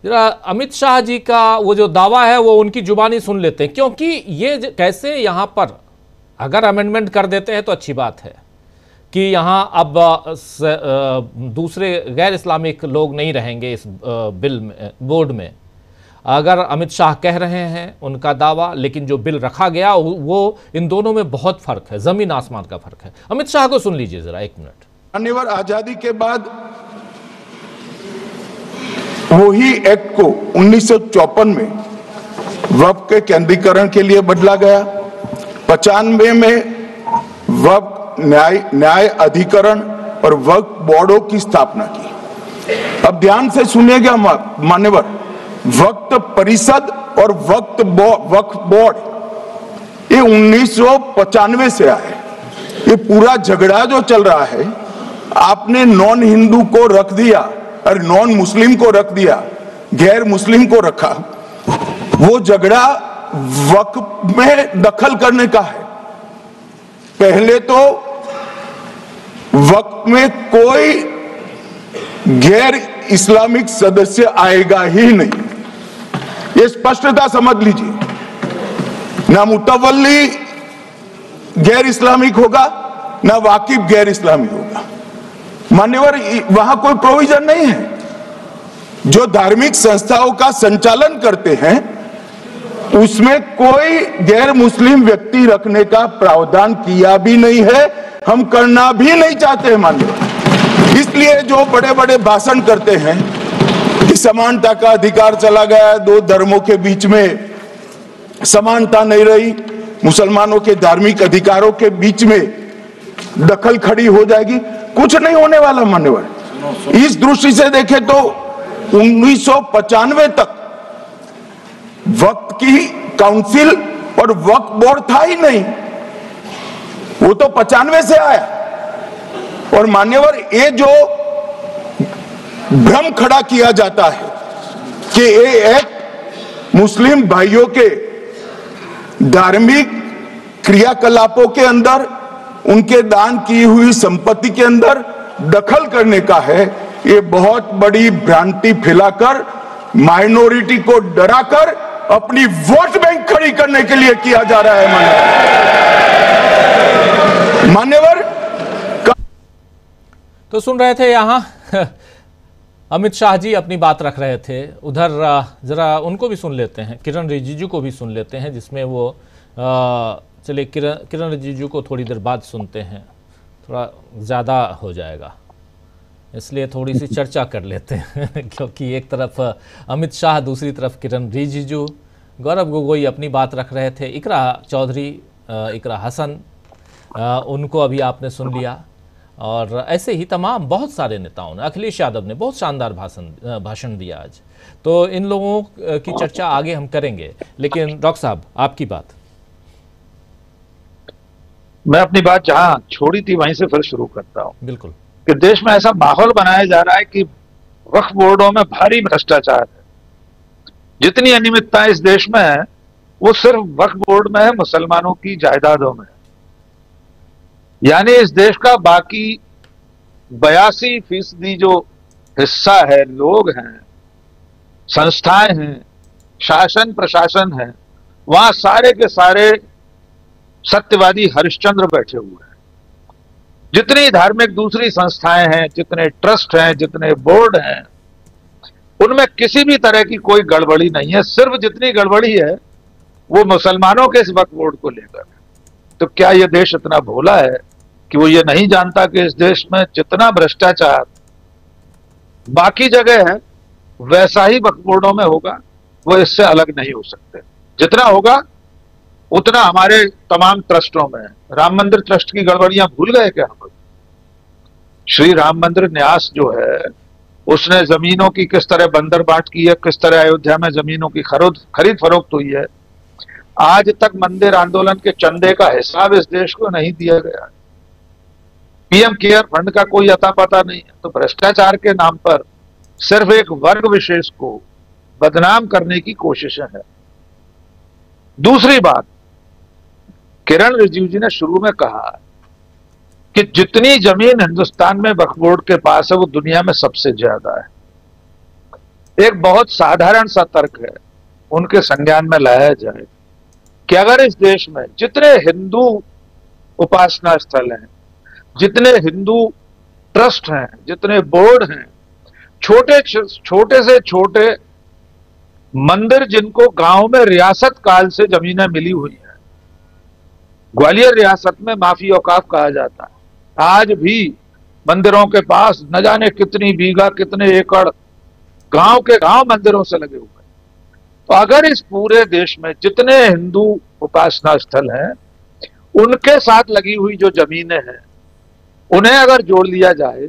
जरा अमित शाह जी का वो जो दावा है वो उनकी जुबानी सुन लेते हैं, क्योंकि ये कैसे यहाँ पर अगर अमेंडमेंट कर देते हैं तो अच्छी बात है कि यहाँ अब दूसरे गैर इस्लामिक लोग नहीं रहेंगे इस बिल में, बोर्ड में। अगर अमित शाह कह रहे हैं उनका दावा, लेकिन जो बिल रखा गया वो इन दोनों में बहुत फर्क है, जमीन आसमान का फर्क है। अमित शाह को सुन लीजिए जरा 1 मिनट। मान्यवर, आजादी के बाद वही एक्ट को 1954 में वक्फ के केंद्रीकरण के लिए बदला गया। 95 में वक्फ न्याय अधिकरण और वक्फ बोर्डों की स्थापना की। अब ध्यान से सुनिएगा मान्यवर, वक्फ परिषद और वक्फ बोर्ड ये 1995 से आए। ये पूरा झगड़ा जो चल रहा है, आपने नॉन हिंदू को रख दिया और नॉन मुस्लिम को रख दिया, गैर मुस्लिम को रखा। वो झगड़ा वक्फ में दखल करने का है। पहले तो वक्फ में कोई गैर इस्लामिक सदस्य आएगा ही नहीं, ये स्पष्टता समझ लीजिए। ना मुतवल्ली गैर इस्लामिक होगा, ना वाकिफ गैर इस्लामी होगा। मान्यवर, वहां कोई प्रोविजन नहीं है। जो धार्मिक संस्थाओं का संचालन करते हैं उसमें कोई गैर मुस्लिम व्यक्ति रखने का प्रावधान किया भी नहीं है, हम करना भी नहीं चाहते हैं मान्यवर। इसलिए जो बड़े बड़े भाषण करते हैं कि समानता का अधिकार चला गया, दो धर्मों के बीच में समानता नहीं रही, मुसलमानों के धार्मिक अधिकारों के बीच में दखल खड़ी हो जाएगी, कुछ नहीं होने वाला मान्यवर। इस दृष्टि से देखें तो 1995 तक वक्फ की काउंसिल और वक्फ बोर्ड था ही नहीं, वो तो 95 से आया। और मान्यवर, ये जो भ्रम खड़ा किया जाता है कि ये एक मुस्लिम भाइयों के धार्मिक क्रियाकलापों के अंदर, उनके दान की हुई संपत्ति के अंदर दखल करने का है, ये बहुत बड़ी भ्रांति फैलाकर माइनॉरिटी को डराकर अपनी वोट बैंक खड़ी करने के लिए किया जा रहा है मान्यवर। तो सुन रहे थे यहाँ अमित शाह जी अपनी बात रख रहे थे। उधर जरा उनको भी सुन लेते हैं, किरण रिजिजू को भी सुन लेते हैं, जिसमें वो चलिए किरण रिजिजू को थोड़ी देर बाद सुनते हैं, थोड़ा ज़्यादा हो जाएगा, इसलिए थोड़ी सी चर्चा कर लेते हैं क्योंकि एक तरफ अमित शाह, दूसरी तरफ किरण रिजिजू। गौरव गोगोई अपनी बात रख रहे थे, इकरा चौधरी, इकरा हसन, उनको अभी आपने सुन लिया, और ऐसे ही तमाम बहुत सारे नेताओं ने, अखिलेश यादव ने बहुत शानदार भाषण दिया आज। तो इन लोगों की चर्चा आगे हम करेंगे, लेकिन डॉक्टर साहब आपकी बात। मैं अपनी बात जहां छोड़ी थी वहीं से फिर शुरू करता हूं। बिल्कुल। कि देश में ऐसा माहौल बनाया जा रहा है कि वक्फ बोर्डों में भारी भ्रष्टाचार है। जितनी अनियमितताएं इस देश में है वो सिर्फ वक्फ बोर्ड में है, मुसलमानों की जायदादों में। यानी इस देश का बाकी 82% जो हिस्सा है, लोग हैं, संस्थाएं हैं, शासन प्रशासन है, वहां सारे के सारे सत्यवादी हरिश्चंद्र बैठे हुए हैं। जितनी धार्मिक दूसरी संस्थाएं हैं, जितने ट्रस्ट हैं, जितने बोर्ड हैं, उनमें किसी भी तरह की कोई गड़बड़ी नहीं है। सिर्फ जितनी गड़बड़ी है वो मुसलमानों के इस वक्फ बोर्ड को लेकर। तो क्या यह देश इतना भोला है कि वो ये नहीं जानता कि इस देश में जितना भ्रष्टाचार बाकी जगह है वैसा ही वक्फ बोर्डों में होगा? वो इससे अलग नहीं हो सकते। जितना होगा उतना हमारे तमाम ट्रस्टों में है। राम मंदिर ट्रस्ट की गड़बड़ियां भूल गए क्या हम? श्री राम मंदिर न्यास जो है उसने जमीनों की किस तरह बंदर बाट की है, किस तरह अयोध्या में जमीनों की खरीद फरोख्त हुई है। आज तक मंदिर आंदोलन के चंदे का हिसाब इस देश को नहीं दिया गया। पीएम केयर फंड का कोई अता पता नहीं है। तो भ्रष्टाचार के नाम पर सिर्फ एक वर्ग विशेष को बदनाम करने की कोशिशें है। दूसरी बात, किरण रिजिजू जी ने शुरू में कहा कि जितनी जमीन हिंदुस्तान में वक्फ बोर्ड के पास है वो दुनिया में सबसे ज्यादा है। एक बहुत साधारण सा तर्क है, उनके संज्ञान में लाया जाए कि अगर इस देश में जितने हिंदू उपासना स्थल हैं, जितने हिंदू ट्रस्ट हैं, जितने बोर्ड हैं, छोटे से छोटे मंदिर जिनको गांव में रियासत काल से जमीनें मिली हुई हैं, ग्वालियर रियासत में माफी औकाफ कहा जाता है, आज भी मंदिरों के पास न जाने कितनी बीघा कितने एकड़ गांव के गांव मंदिरों से लगे हुए हैं। तो अगर इस पूरे देश में जितने हिंदू उपासना स्थल हैं उनके साथ लगी हुई जो जमीनें हैं उन्हें अगर जोड़ लिया जाए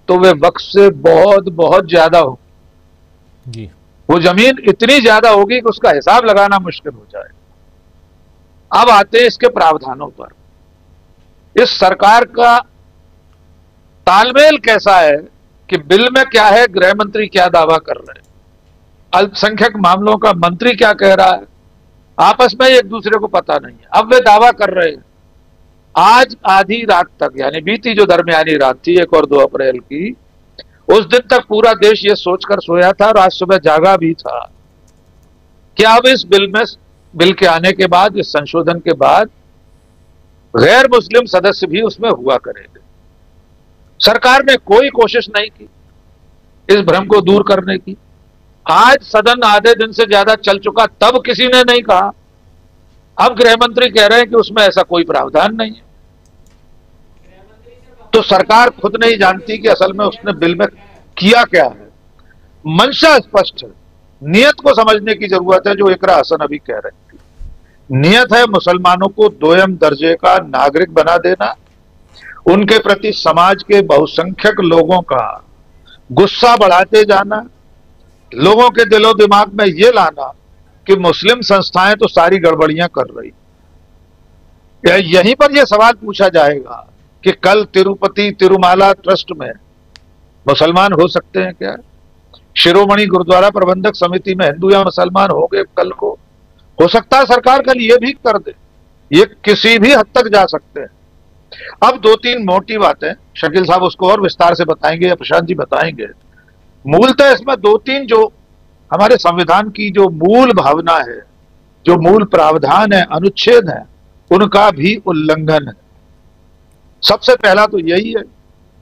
तो वे वक्फ से बहुत बहुत ज्यादा होगी जी। वो जमीन इतनी ज्यादा होगी कि उसका हिसाब लगाना मुश्किल हो जाए। अब आते हैं इसके प्रावधानों पर। इस सरकार का तालमेल कैसा है कि बिल में क्या है, गृह मंत्री क्या दावा कर रहे हैं, अल्पसंख्यक मामलों का मंत्री क्या कह रहा है, आपस में एक दूसरे को पता नहीं है। अब वे दावा कर रहे हैं। आज आधी रात तक, यानी बीती जो दरमियानी रात थी 1 और 2 अप्रैल की, उस दिन तक पूरा देश ये सोचकर सोया था और आज सुबह जागा भी था कि अब इस बिल के आने के बाद, इस संशोधन के बाद गैर मुस्लिम सदस्य भी उसमें हुआ करेंगे। सरकार ने कोई कोशिश नहीं की इस भ्रम को दूर करने की। आज सदन आधे दिन से ज्यादा चल चुका, तब किसी ने नहीं कहा। अब गृह मंत्री कह रहे हैं कि उसमें ऐसा कोई प्रावधान नहीं है। तो सरकार खुद नहीं जानती कि असल में उसने बिल में किया क्या है। मंशा स्पष्ट है, नियत को समझने की जरूरत है। जो इकरा हसन अभी कह रहे थे, नियत है मुसलमानों को दोयम दर्जे का नागरिक बना देना, उनके प्रति समाज के बहुसंख्यक लोगों का गुस्सा बढ़ाते जाना, लोगों के दिलो दिमाग में यह लाना कि मुस्लिम संस्थाएं तो सारी गड़बड़ियां कर रही। यहीं पर यह सवाल पूछा जाएगा कि कल तिरुपति तिरुमाला ट्रस्ट में मुसलमान हो सकते हैं क्या? शिरोमणि गुरुद्वारा प्रबंधक समिति में हिंदू या मुसलमान हो गए कल को? हो सकता है सरकार कल ये भी कर दे। ये किसी भी हद तक जा सकते हैं। अब 2-3 मोटी बातें शकील साहब उसको और विस्तार से बताएंगे या प्रशांत जी बताएंगे। मूलतः इसमें 2-3 जो हमारे संविधान की जो मूल भावना है, जो मूल प्रावधान है, अनुच्छेद है, उनका भी उल्लंघन है। सबसे पहला तो यही है,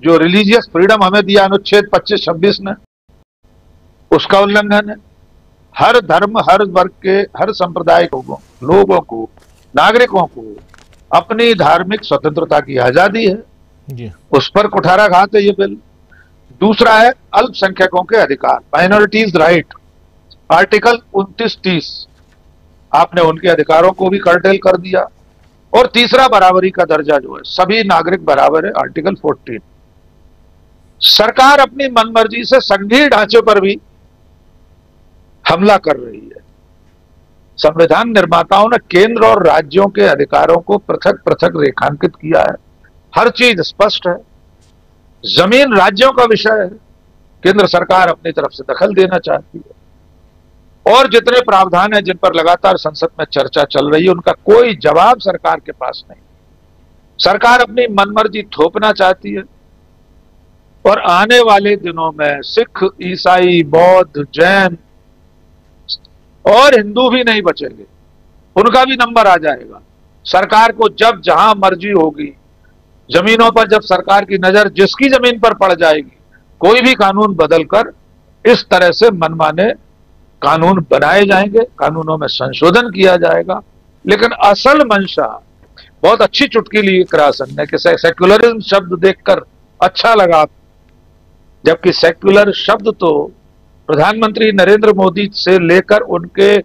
जो रिलीजियस फ्रीडम हमें दिया अनुच्छेद 25-26 ने, उसका उल्लंघन है। हर धर्म, हर वर्ग के, हर संप्रदाय को, लोगों को, नागरिकों को अपनी धार्मिक स्वतंत्रता की आजादी है जी। उस पर कुठाराघात है ये बिल। दूसरा है अल्पसंख्यकों के अधिकार, माइनॉरिटीज राइट, आर्टिकल 29-30, आपने उनके अधिकारों को भी कर्टेल कर दिया। और तीसरा बराबरी का दर्जा जो है, सभी नागरिक बराबर है, आर्टिकल 14। सरकार अपनी मनमर्जी से संघीय ढांचे पर भी हमला कर रही है। संविधान निर्माताओं ने केंद्र और राज्यों के अधिकारों को पृथक पृथक रेखांकित किया है। हर चीज स्पष्ट है। जमीन राज्यों का विषय है, केंद्र सरकार अपनी तरफ से दखल देना चाहती है। और जितने प्रावधान हैं जिन पर लगातार संसद में चर्चा चल रही है, उनका कोई जवाब सरकार के पास नहीं। सरकार अपनी मनमर्जी थोपना चाहती है और आने वाले दिनों में सिख, ईसाई, बौद्ध, जैन और हिंदू भी नहीं बचेंगे, उनका भी नंबर आ जाएगा। सरकार को जब जहां मर्जी होगी, जमीनों पर जब सरकार की नजर जिसकी जमीन पर पड़ जाएगी, कोई भी कानून बदलकर इस तरह से मनमाने कानून बनाए जाएंगे, कानूनों में संशोधन किया जाएगा। लेकिन असल मंशा बहुत अच्छी चुटकी ली इकरासन ने कि सेक्युलरिज्म शब्द देखकर अच्छा लगा, जबकि सेक्युलर शब्द तो प्रधानमंत्री नरेंद्र मोदी से लेकर उनके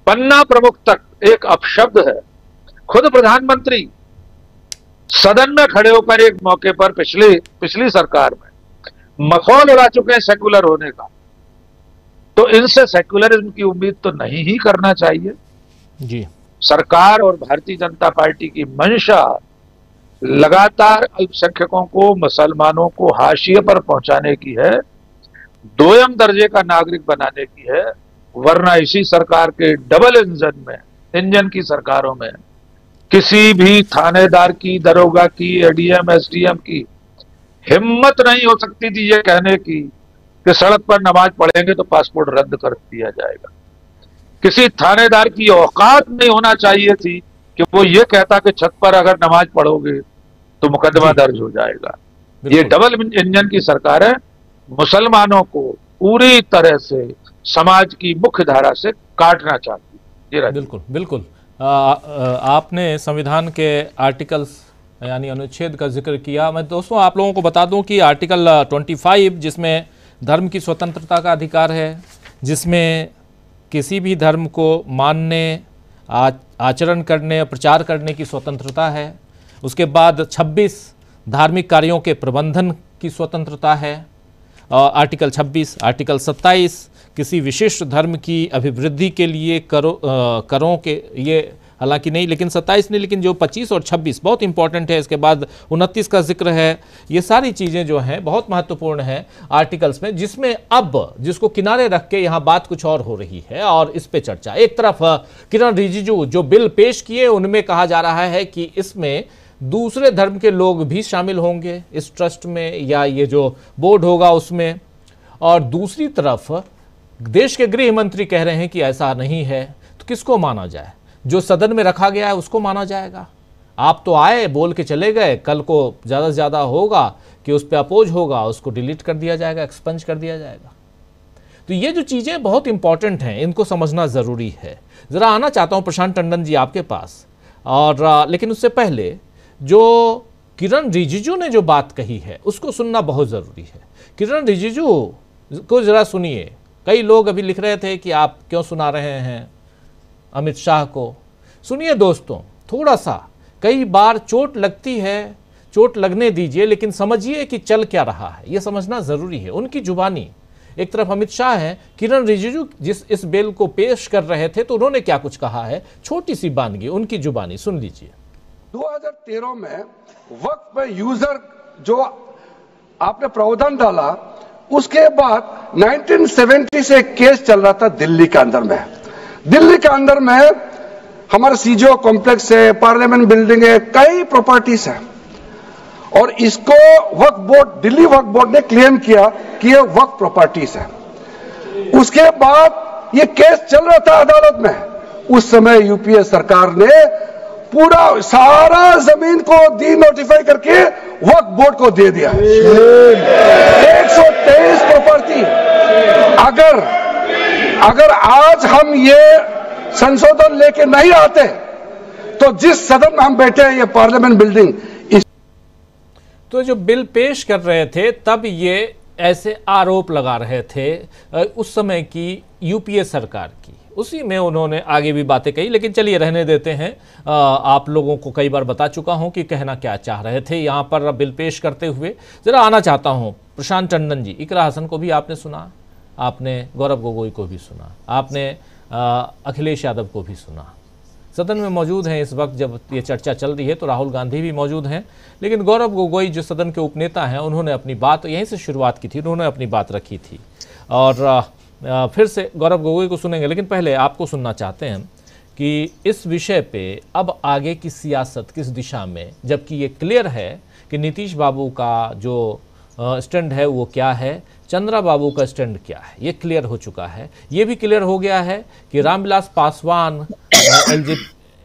पन्ना प्रमुख तक एक अपशब्द है। खुद प्रधानमंत्री सदन में खड़े होकर एक मौके पर पिछली सरकार में मखौल उड़ा चुके हैं सेक्युलर होने का। तो इनसे सेक्युलरिज्म की उम्मीद तो नहीं ही करना चाहिए जी। सरकार और भारतीय जनता पार्टी की मंशा लगातार अल्पसंख्यकों को, मुसलमानों को हाशिए पर पहुंचाने की है, दोयम दर्जे का नागरिक बनाने की है। वरना इसी सरकार के डबल इंजन की सरकारों में किसी भी थानेदार की, दरोगा की, एडीएम, एसडीएम की हिम्मत नहीं हो सकती थी ये कहने की कि सड़क पर नमाज पढ़ेंगे तो पासपोर्ट रद्द कर दिया जाएगा। किसी थानेदार की औकात नहीं होना चाहिए थी कि वो ये कहता कि छत पर अगर नमाज पढ़ोगे तो मुकदमा दर्ज हो जाएगा। ये डबल इंजन की सरकार है, मुसलमानों को पूरी तरह से समाज की मुख्य धारा से काटना चाहती है। बिल्कुल बिल्कुल। आपने संविधान के आर्टिकल्स यानी अनुच्छेद का जिक्र किया। मैं दोस्तों आप लोगों को बता दूं कि आर्टिकल 25 जिसमें धर्म की स्वतंत्रता का अधिकार है, जिसमें किसी भी धर्म को मानने, आचरण करने, प्रचार करने की स्वतंत्रता है। उसके बाद 26 धार्मिक कार्यों के प्रबंधन की स्वतंत्रता है, आर्टिकल 26। आर्टिकल 27 किसी विशिष्ट धर्म की अभिवृद्धि के लिए करों के, ये हालांकि नहीं, लेकिन 27 नहीं, लेकिन जो 25 और 26 बहुत इंपॉर्टेंट है। इसके बाद 29 का जिक्र है। ये सारी चीज़ें जो हैं बहुत महत्वपूर्ण हैं आर्टिकल्स में, जिसमें अब जिसको किनारे रख के यहाँ बात कुछ और हो रही है और इस पे चर्चा। एक तरफ किरण रिजिजू जो बिल पेश किए उनमें कहा जा रहा है कि इसमें दूसरे धर्म के लोग भी शामिल होंगे इस ट्रस्ट में या ये जो बोर्ड होगा उसमें, और दूसरी तरफ देश के गृह मंत्री कह रहे हैं कि ऐसा नहीं है। तो किसको माना जाए? जो सदन में रखा गया है उसको माना जाएगा? आप तो आए, बोल के चले गए, कल को ज़्यादा से ज़्यादा होगा कि उस पर अपोज होगा, उसको डिलीट कर दिया जाएगा, एक्सपंज कर दिया जाएगा। तो ये जो चीज़ें बहुत इंपॉर्टेंट हैं, इनको समझना ज़रूरी है। ज़रा आना चाहता हूँ प्रशांत टंडन जी आपके पास, और लेकिन उससे पहले जो किरण रिजिजू ने जो बात कही है उसको सुनना बहुत ज़रूरी है। किरण रिजिजू को ज़रा सुनिए। कई लोग अभी लिख रहे थे कि आप क्यों सुना रहे हैं अमित शाह को। सुनिए दोस्तों, थोड़ा सा, कई बार चोट लगती है, चोट लगने दीजिए, लेकिन समझिए कि चल क्या रहा है, यह समझना ज़रूरी है। उनकी जुबानी, एक तरफ अमित शाह है, किरण रिजिजू जिस इस बिल को पेश कर रहे थे तो उन्होंने क्या कुछ कहा है, छोटी सी बानगी उनकी जुबानी सुन लीजिए। 2013 में वक्फ पे यूजर जो आपने प्रावधान डाला, उसके बाद 1970 से एक केस चल रहा था दिल्ली के अंदर में। दिल्ली के अंदर में हमारा सीजीओ कॉम्प्लेक्स है, पार्लियामेंट बिल्डिंग है, कई प्रॉपर्टीज है, और इसको वक्फ बोर्ड, दिल्ली वक्फ बोर्ड ने क्लेम किया कि ये वक्फ प्रॉपर्टीज है। उसके बाद ये केस चल रहा था अदालत में। उस समय यूपीए सरकार ने पूरा सारा जमीन को डी नोटिफाई करके वक्फ बोर्ड को दे दिया। 123 प्रॉपर्टी। अगर आज हम ये संशोधन लेके नहीं आते तो जिस सदन में हम बैठे हैं, ये पार्लियामेंट बिल्डिंग, तो जो बिल पेश कर रहे थे तब ये ऐसे आरोप लगा रहे थे उस समय की यूपीए सरकार की। उसी में उन्होंने आगे भी बातें कही, लेकिन चलिए रहने देते हैं। आप लोगों को कई बार बता चुका हूं कि कहना क्या चाह रहे थे यहाँ पर बिल पेश करते हुए। जरा आना चाहता हूं प्रशांत टंडन जी। इकरा हसन को भी आपने सुना, आपने गौरव गोगोई को भी सुना, आपने अखिलेश यादव को भी सुना। सदन में मौजूद हैं इस वक्त जब ये चर्चा चल रही है, तो राहुल गांधी भी मौजूद हैं, लेकिन गौरव गोगोई जो सदन के उपनेता हैं उन्होंने अपनी बात यहीं से शुरुआत की थी, उन्होंने अपनी बात रखी थी और फिर से गौरव गोगोई को सुनेंगे। लेकिन पहले आपको सुनना चाहते हैं कि इस विषय पे अब आगे की सियासत किस दिशा में, जबकि ये क्लियर है कि नीतीश बाबू का जो स्टैंड है वो क्या है, चंद्रा बाबू का स्टैंड क्या है, ये क्लियर हो चुका है। ये भी क्लियर हो गया है कि रामविलास पासवान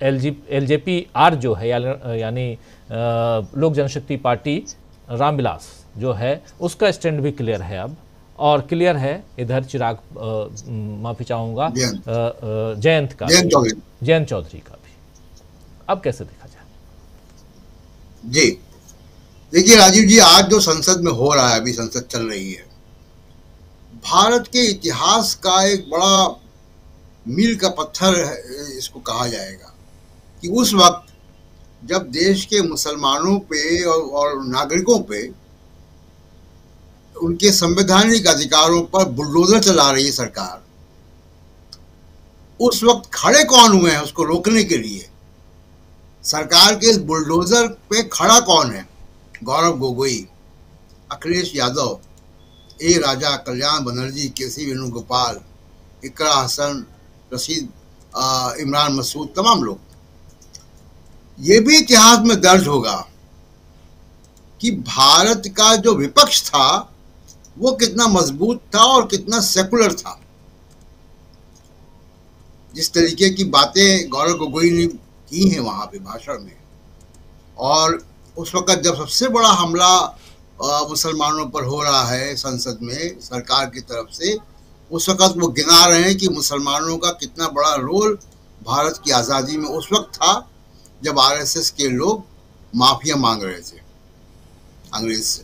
LJP-R जो है यानी लोक जनशक्ति पार्टी रामविलास जो है उसका स्टैंड भी क्लियर है अब, और क्लियर है इधर चिराग माफी चाहूंगा जयंत चौधरी का भी। अब कैसे देखा जाए? जी देखिए राजीव जी, आज जो संसद में हो रहा है, अभी संसद चल रही है, भारत के इतिहास का एक बड़ा मील का पत्थर इसको कहा जाएगा कि उस वक्त जब देश के मुसलमानों पे और नागरिकों पे उनके संवैधानिक अधिकारों पर बुलडोजर चला रही है सरकार, उस वक्त खड़े कौन हुए हैं उसको रोकने के लिए? सरकार के इस बुलडोजर पे खड़ा कौन है? गौरव गोगोई, अखिलेश यादव, ए राजा, कल्याण बनर्जी, केसी वेणुगोपाल, इकरा हसन, रशीद, इमरान मसूद, तमाम लोग। ये भी इतिहास में दर्ज होगा कि भारत का जो विपक्ष था वो कितना मजबूत था और कितना सेकुलर था। जिस तरीके की बातें गौरव गोगोई ने की हैं वहां पे भाषण में, और उस वक्त जब सबसे बड़ा हमला मुसलमानों पर हो रहा है संसद में सरकार की तरफ से, उस वक्त वो गिना रहे हैं कि मुसलमानों का कितना बड़ा रोल भारत की आज़ादी में उस वक्त था जब आरएसएस के लोग माफिया मांग रहे थे अंग्रेज से।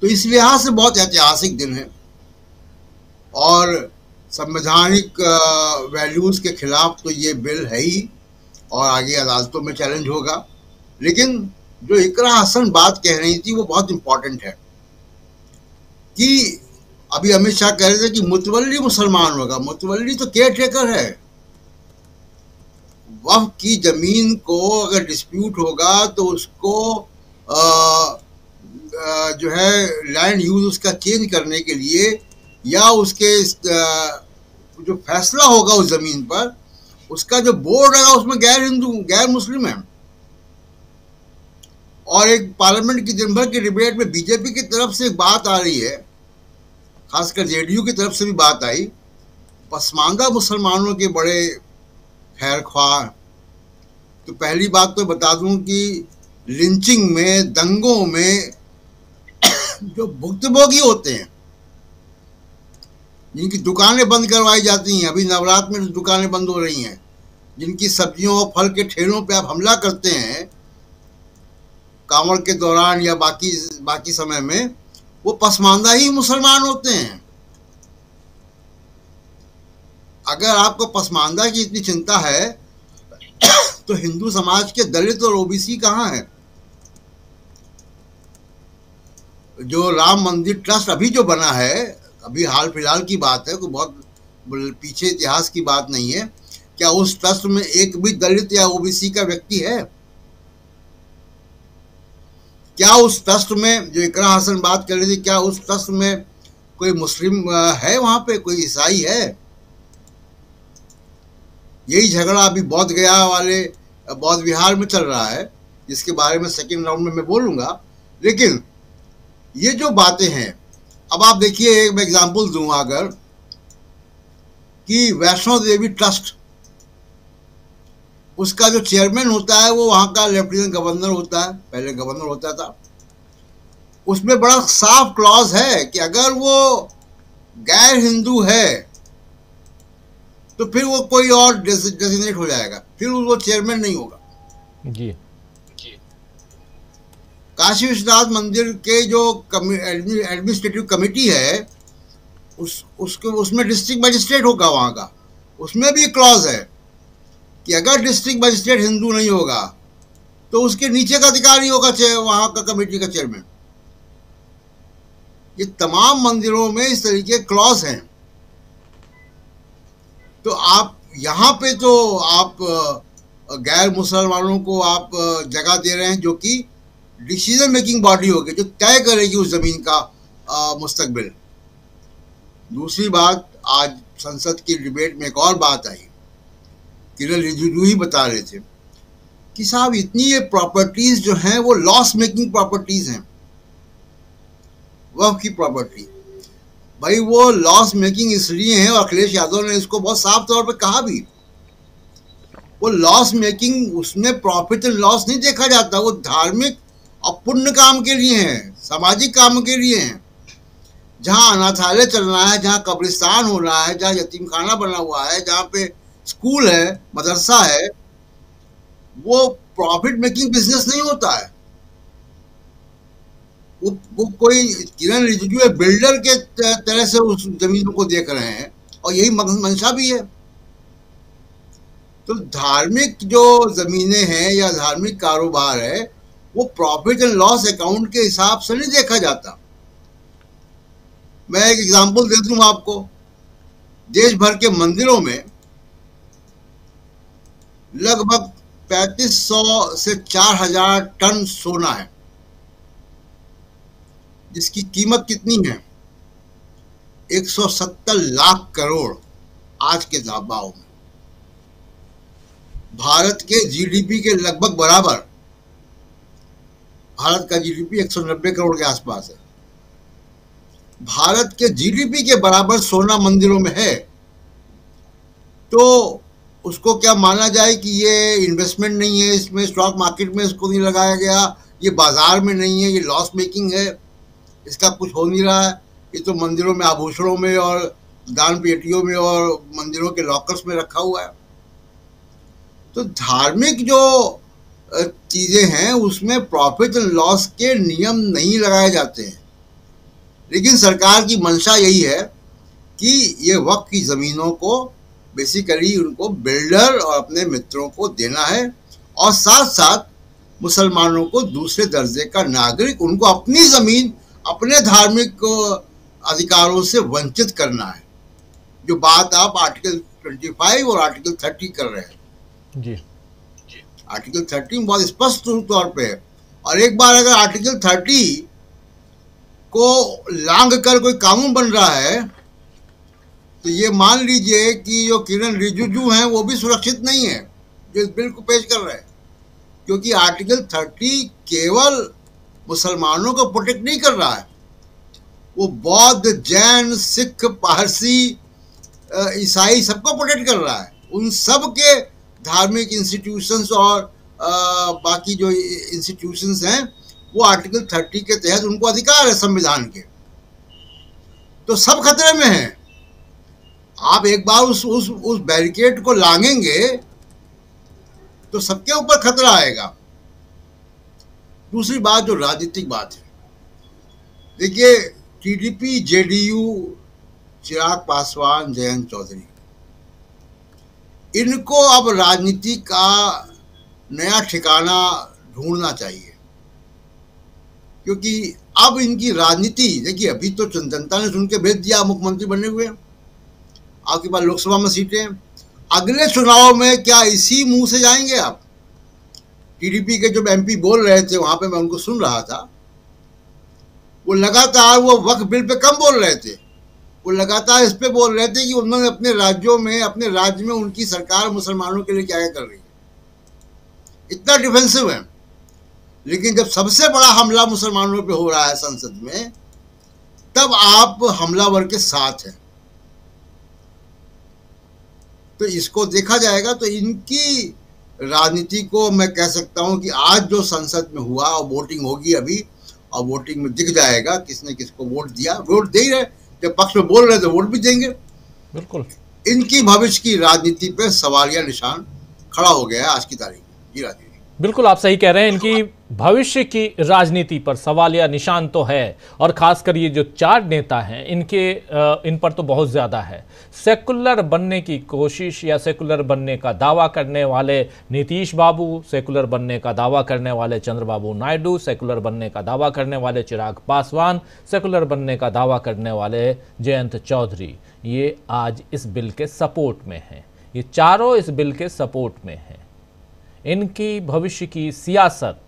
तो इस लिहाज से बहुत ऐतिहासिक दिन है और संवैधानिक वैल्यूज़ के खिलाफ तो ये बिल है ही और आगे अदालतों में चैलेंज होगा। लेकिन जो इकरा हसन बात कह रही थी वो बहुत इंपॉर्टेंट है कि अभी अमित शाह कह रहे थे कि मुतवल्ली मुसलमान होगा। मुतवल्ली तो केयर टेकर है। वक्फ की जमीन को अगर डिस्प्यूट होगा तो उसको जो है लैंड यूज उसका चेंज करने के लिए या उसके जो फैसला होगा उस जमीन पर, उसका जो बोर्ड रहेगा उसमें गैर हिंदू गैर मुस्लिम है। और एक पार्लियामेंट की दिन भर की डिबेट में बीजेपी की तरफ से एक बात आ रही है, खासकर जेडीयू की तरफ से भी बात आई, पसमानदा मुसलमानों के बड़े खैर ख्वाह। तो पहली बात तो बता दूं कि लिंचिंग में, दंगों में जो भुक्तभोगी होते हैं, जिनकी दुकानें बंद करवाई जाती हैं, अभी नवरात्र में दुकानें बंद हो रही हैं, जिनकी सब्जियों और फल के ठेलों पे आप हमला करते हैं कांवड़ के दौरान या बाकी समय में, वो पसमानदा ही मुसलमान होते हैं। अगर आपको पसमानदा की इतनी चिंता है तो हिंदू समाज के दलित और ओबीसी कहाँ हैं? जो राम मंदिर ट्रस्ट अभी जो बना है, अभी हाल फिलहाल की बात है, कोई बहुत पीछे इतिहास की बात नहीं है, क्या उस ट्रस्ट में एक भी दलित या ओबीसी का व्यक्ति है? क्या उस ट्रस्ट में, जो इकरा हसन बात कर रही थी, क्या उस ट्रस्ट में कोई मुस्लिम है? वहां पे कोई ईसाई है? यही झगड़ा अभी बौद्ध विहार में चल रहा है, जिसके बारे में सेकंड राउंड में मैं बोलूंगा। लेकिन ये जो बातें हैं, अब आप देखिए, मैं एग्जांपल दूंगा अगर, कि वैष्णो देवी ट्रस्ट, उसका जो चेयरमैन होता है वो वहां का लेफ्टिनेंट गवर्नर होता है, पहले गवर्नर होता था। उसमें बड़ा साफ क्लॉज है कि अगर वो गैर हिंदू है तो फिर वो कोई और डेजिग्नेट हो जाएगा, फिर वो चेयरमैन नहीं होगा। जी। काशी विश्वनाथ मंदिर के जो एडमिनिस्ट्रेटिव कमेटी है, उसमें डिस्ट्रिक्ट मजिस्ट्रेट होगा वहां का। उसमें भी क्लॉज है कि अगर डिस्ट्रिक्ट मजिस्ट्रेट हिंदू नहीं होगा तो उसके नीचे का अधिकारी होगा वहां का कमेटी का चेयरमैन। ये तमाम मंदिरों में इस तरीके क्लॉज हैं तो आप यहाँ पे तो आप गैर मुसलमानों को आप जगह दे रहे हैं, जो कि डिसीजन मेकिंग बॉडी होगी, जो तय करेगी उस जमीन का मुस्तकबिल। दूसरी बात, आज संसद की डिबेट में एक और बात आई, किरण रिजिजू ही बता रहे थे कि साहब इतनी ये प्रॉपर्टीज जो हैं वो लॉस मेकिंग प्रॉपर्टीज हैं, वक्फ की प्रॉपर्टी। भाई वो लॉस मेकिंग इसलिए है, और अखिलेश यादव ने इसको बहुत साफ तौर पे कहा भी, वो लॉस मेकिंग, उसमें प्रॉफिट एंड लॉस नहीं देखा जाता, वो धार्मिक और पुण्य काम के लिए है, सामाजिक काम के लिए है। जहाँ अनाथालय चलना है, जहाँ कब्रिस्तान होना है, जहाँ यतीम खाना बना हुआ है, जहाँ पे स्कूल है, मदरसा है, वो प्रॉफिट मेकिंग बिजनेस नहीं होता है। वो कोई किरण रिजिजू बिल्डर के तरह से उस जमीनों को देख रहे हैं, और यही मंशा भी है। तो धार्मिक जो जमीनें हैं या धार्मिक कारोबार है, वो प्रॉफिट एंड लॉस अकाउंट के हिसाब से नहीं देखा जाता। मैं एक एग्जांपल दे दूं आपको, देश भर के मंदिरों में लगभग 3500 से 4000 टन सोना है, जिसकी कीमत कितनी है? 170 लाख करोड़ आज के भाव में। भारत के जीडीपी के लगभग बराबर। भारत का जीडीपी 190 करोड़ के आसपास है। भारत के जीडीपी के बराबर सोना मंदिरों में है, तो उसको क्या माना जाए कि ये इन्वेस्टमेंट नहीं है, इसमें स्टॉक मार्केट में इसको नहीं लगाया गया, ये बाजार में नहीं है, ये लॉस मेकिंग है, इसका कुछ हो नहीं रहा है, ये तो मंदिरों में आभूषणों में और दान पेटियों में और मंदिरों के लॉकर्स में रखा हुआ है। तो धार्मिक जो चीज़ें हैं उसमें प्रॉफिट एंड लॉस के नियम नहीं लगाए जाते हैं, लेकिन सरकार की मंशा यही है कि ये वक्फ की ज़मीनों को बेसिकली उनको बिल्डर और अपने मित्रों को देना है, और साथ साथ मुसलमानों को दूसरे दर्जे का नागरिक, उनको अपनी ज़मीन अपने धार्मिक अधिकारों से वंचित करना है। जो बात आप आर्टिकल 25 और आर्टिकल 30 कर रहे हैं जी, आर्टिकल 30 बहुत स्पष्ट तौर पे है। और एक बार अगर आर्टिकल 30 को लांघ कर कोई कानून बन रहा है, तो ये मान लीजिए कि जो किरण रिजिजू हैं वो भी सुरक्षित नहीं है जो इस बिल को पेश कर रहे हैं, क्योंकि आर्टिकल 30 केवल मुसलमानों को प्रोटेक्ट नहीं कर रहा है, वो बौद्ध, जैन, सिख, पारसी, ईसाई सबको प्रोटेक्ट कर रहा है। उन सब के धार्मिक इंस्टीट्यूशंस और बाकी जो इंस्टीट्यूशंस हैं वो आर्टिकल 30 के तहत उनको अधिकार है संविधान के, तो सब खतरे में हैं। आप एक बार उस बैरिकेड को लांघेंगे तो सबके ऊपर खतरा आएगा। दूसरी बात जो राजनीतिक बात है, देखिए टीडीपी, जेडीयू, चिराग पासवान, जयंत चौधरी, इनको अब राजनीति का नया ठिकाना ढूंढना चाहिए, क्योंकि अब इनकी राजनीति, देखिए अभी तो जनता ने सुन के भेज दिया, मुख्यमंत्री बने हुए, आपके पास लोकसभा में सीटें हैं, अगले चुनाव में क्या इसी मुंह से जाएंगे आप? टीडीपी के जो एमपी बोल रहे थे वहां पे मैं उनको सुन रहा था, वो लगातार वो वक्फ बिल पे कम बोल रहे थे, वो लगातार इस पे बोल रहे थे कि उन्होंने अपने राज्यों में, अपने राज्य में उनकी सरकार मुसलमानों के लिए क्या क्या कर रही है, इतना डिफेंसिव है। लेकिन जब सबसे बड़ा हमला मुसलमानों पे हो रहा है संसद में, तब आप हमलावर के साथ हैं। तो इसको देखा जाएगा, तो इनकी राजनीति को मैं कह सकता हूं कि आज जो संसद में हुआ, और वोटिंग होगी अभी, और वोटिंग में दिख जाएगा किसने किसको वोट दिया। वोट दे ही रहे, जब पक्ष में बोल रहे तो वोट भी देंगे। बिल्कुल इनकी भविष्य की राजनीति पे सवालिया निशान खड़ा हो गया है आज की तारीख में। जी राजीव, बिल्कुल आप सही कह रहे हैं। इनकी भविष्य की राजनीति पर सवालिया निशान तो है, और खासकर ये जो 4 नेता हैं इन पर तो बहुत ज़्यादा है। सेकुलर बनने की कोशिश या सेकुलर बनने का दावा करने वाले नीतीश बाबू, सेकुलर बनने का दावा करने वाले चंद्रबाबू नायडू, सेकुलर बनने का दावा करने वाले चिराग पासवान, सेकुलर बनने का दावा करने वाले जयंत चौधरी, ये आज इस बिल के सपोर्ट में हैं। ये चारों इस बिल के सपोर्ट में हैं। इनकी भविष्य की सियासत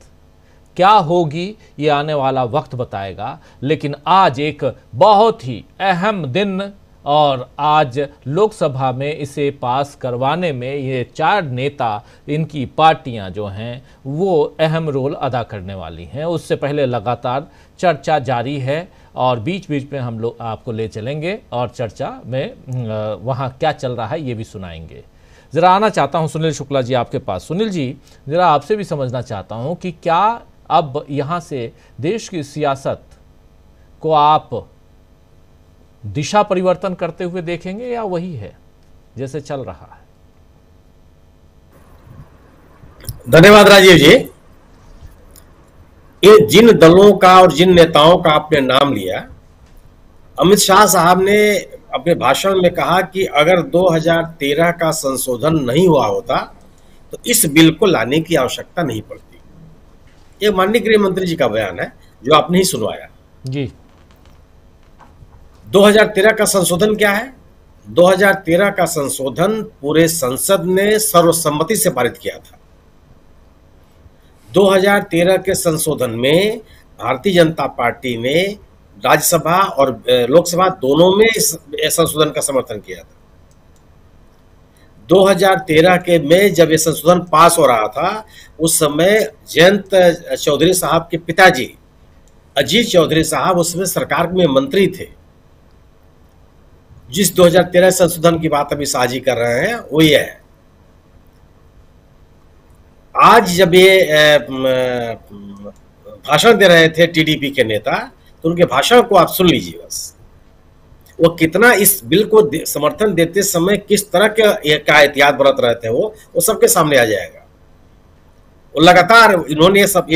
क्या होगी ये आने वाला वक्त बताएगा, लेकिन आज एक बहुत ही अहम दिन, और आज लोकसभा में इसे पास करवाने में ये 4 नेता, इनकी पार्टियां जो हैं वो अहम रोल अदा करने वाली हैं। उससे पहले लगातार चर्चा जारी है और बीच बीच में हम लोग आपको ले चलेंगे और चर्चा में वहाँ क्या चल रहा है ये भी सुनाएंगे। ज़रा आना चाहता हूँ सुनील शुक्ला जी आपके पास। सुनील जी, ज़रा आपसे भी समझना चाहता हूँ कि क्या अब यहाँ से देश की सियासत को आप दिशा परिवर्तन करते हुए देखेंगे या वही है जैसे चल रहा है? धन्यवाद राजीव जी। ये जिन दलों का और जिन नेताओं का आपने नाम लिया, अमित शाह साहब ने अपने भाषण में कहा कि अगर 2013 का संशोधन नहीं हुआ होता तो इस बिल को लाने की आवश्यकता नहीं पड़ती। ये माननीय गृह मंत्री जी का बयान है जो आपने ही सुनवाया जी। 2013 का संशोधन क्या है? 2013 का संशोधन पूरे संसद ने सर्वसम्मति से पारित किया था। 2013 के संशोधन में भारतीय जनता पार्टी ने राज्यसभा और लोकसभा दोनों में इस संशोधन का समर्थन किया था। 2013 के में जब ये संशोधन पास हो रहा था, उस समय जयंत चौधरी साहब के पिताजी अजीत चौधरी साहब उसमें सरकार में मंत्री थे। जिस 2013 संशोधन की बात अभी साझी कर रहे हैं वो ये है। आज जब ये भाषण दे रहे थे टीडीपी के नेता, तो उनके भाषण को आप सुन लीजिए बस। वो कितना इस बिल को समर्थन देते समय किस तरह का एहतियात बरत रहे थे वो सबके सामने आ जाएगा। वो लगातार इन्होंने सब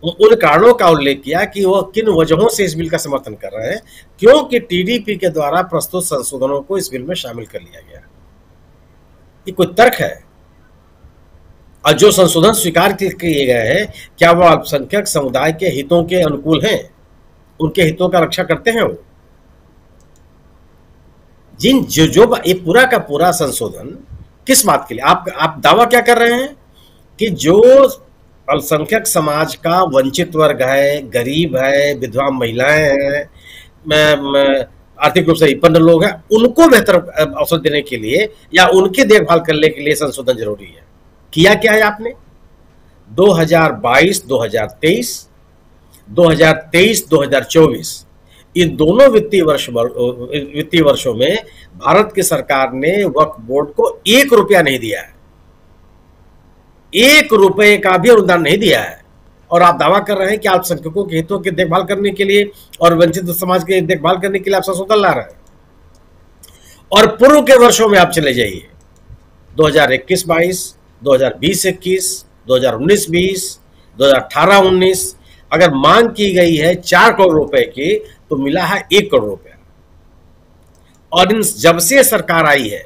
उन कारणों का उल्लेख किया कि वो किन वजहों से इस बिल का समर्थन कर रहे हैं, क्योंकि टीडीपी के द्वारा प्रस्तुत संशोधनों को इस बिल में शामिल कर लिया गया। ये कोई तर्क है? और जो संशोधन स्वीकार किए गए हैं, क्या वो अल्पसंख्यक समुदाय के हितों के अनुकूल हैं? उनके हितों का रक्षा करते हैं वो? जो ये पूरा का पूरा संशोधन किस बात के लिए? आप दावा क्या कर रहे हैं कि जो अल्पसंख्यक समाज का वंचित वर्ग है, गरीब है, विधवा महिलाएं हैं, आर्थिक रूप से विपन्न लोग हैं, उनको बेहतर अवसर देने के लिए या उनकी देखभाल करने के लिए संशोधन जरूरी है। किया क्या है आपने? 2022, 2023, 2023, 2024 इन दोनों वित्तीय वर्षों में भारत की सरकार ने वक्फ बोर्ड को 1 रुपया नहीं दिया है। 1 रुपये का भी अनुदान नहीं दिया है। और आप दावा कर रहे हैं कि अल्पसंख्यकों के हितों की देखभाल करने के लिए और वंचित समाज की देखभाल करने के लिए आप संशोधन ला रहे हैं। और पूर्व के वर्षों में आप चले जाइए, 2021-22, 2020-21, 2019-20, 2018-19, अगर मांग की गई है 4 करोड़ रुपए की तो मिला है 1 करोड़ रुपया। और इन जब से सरकार आई है,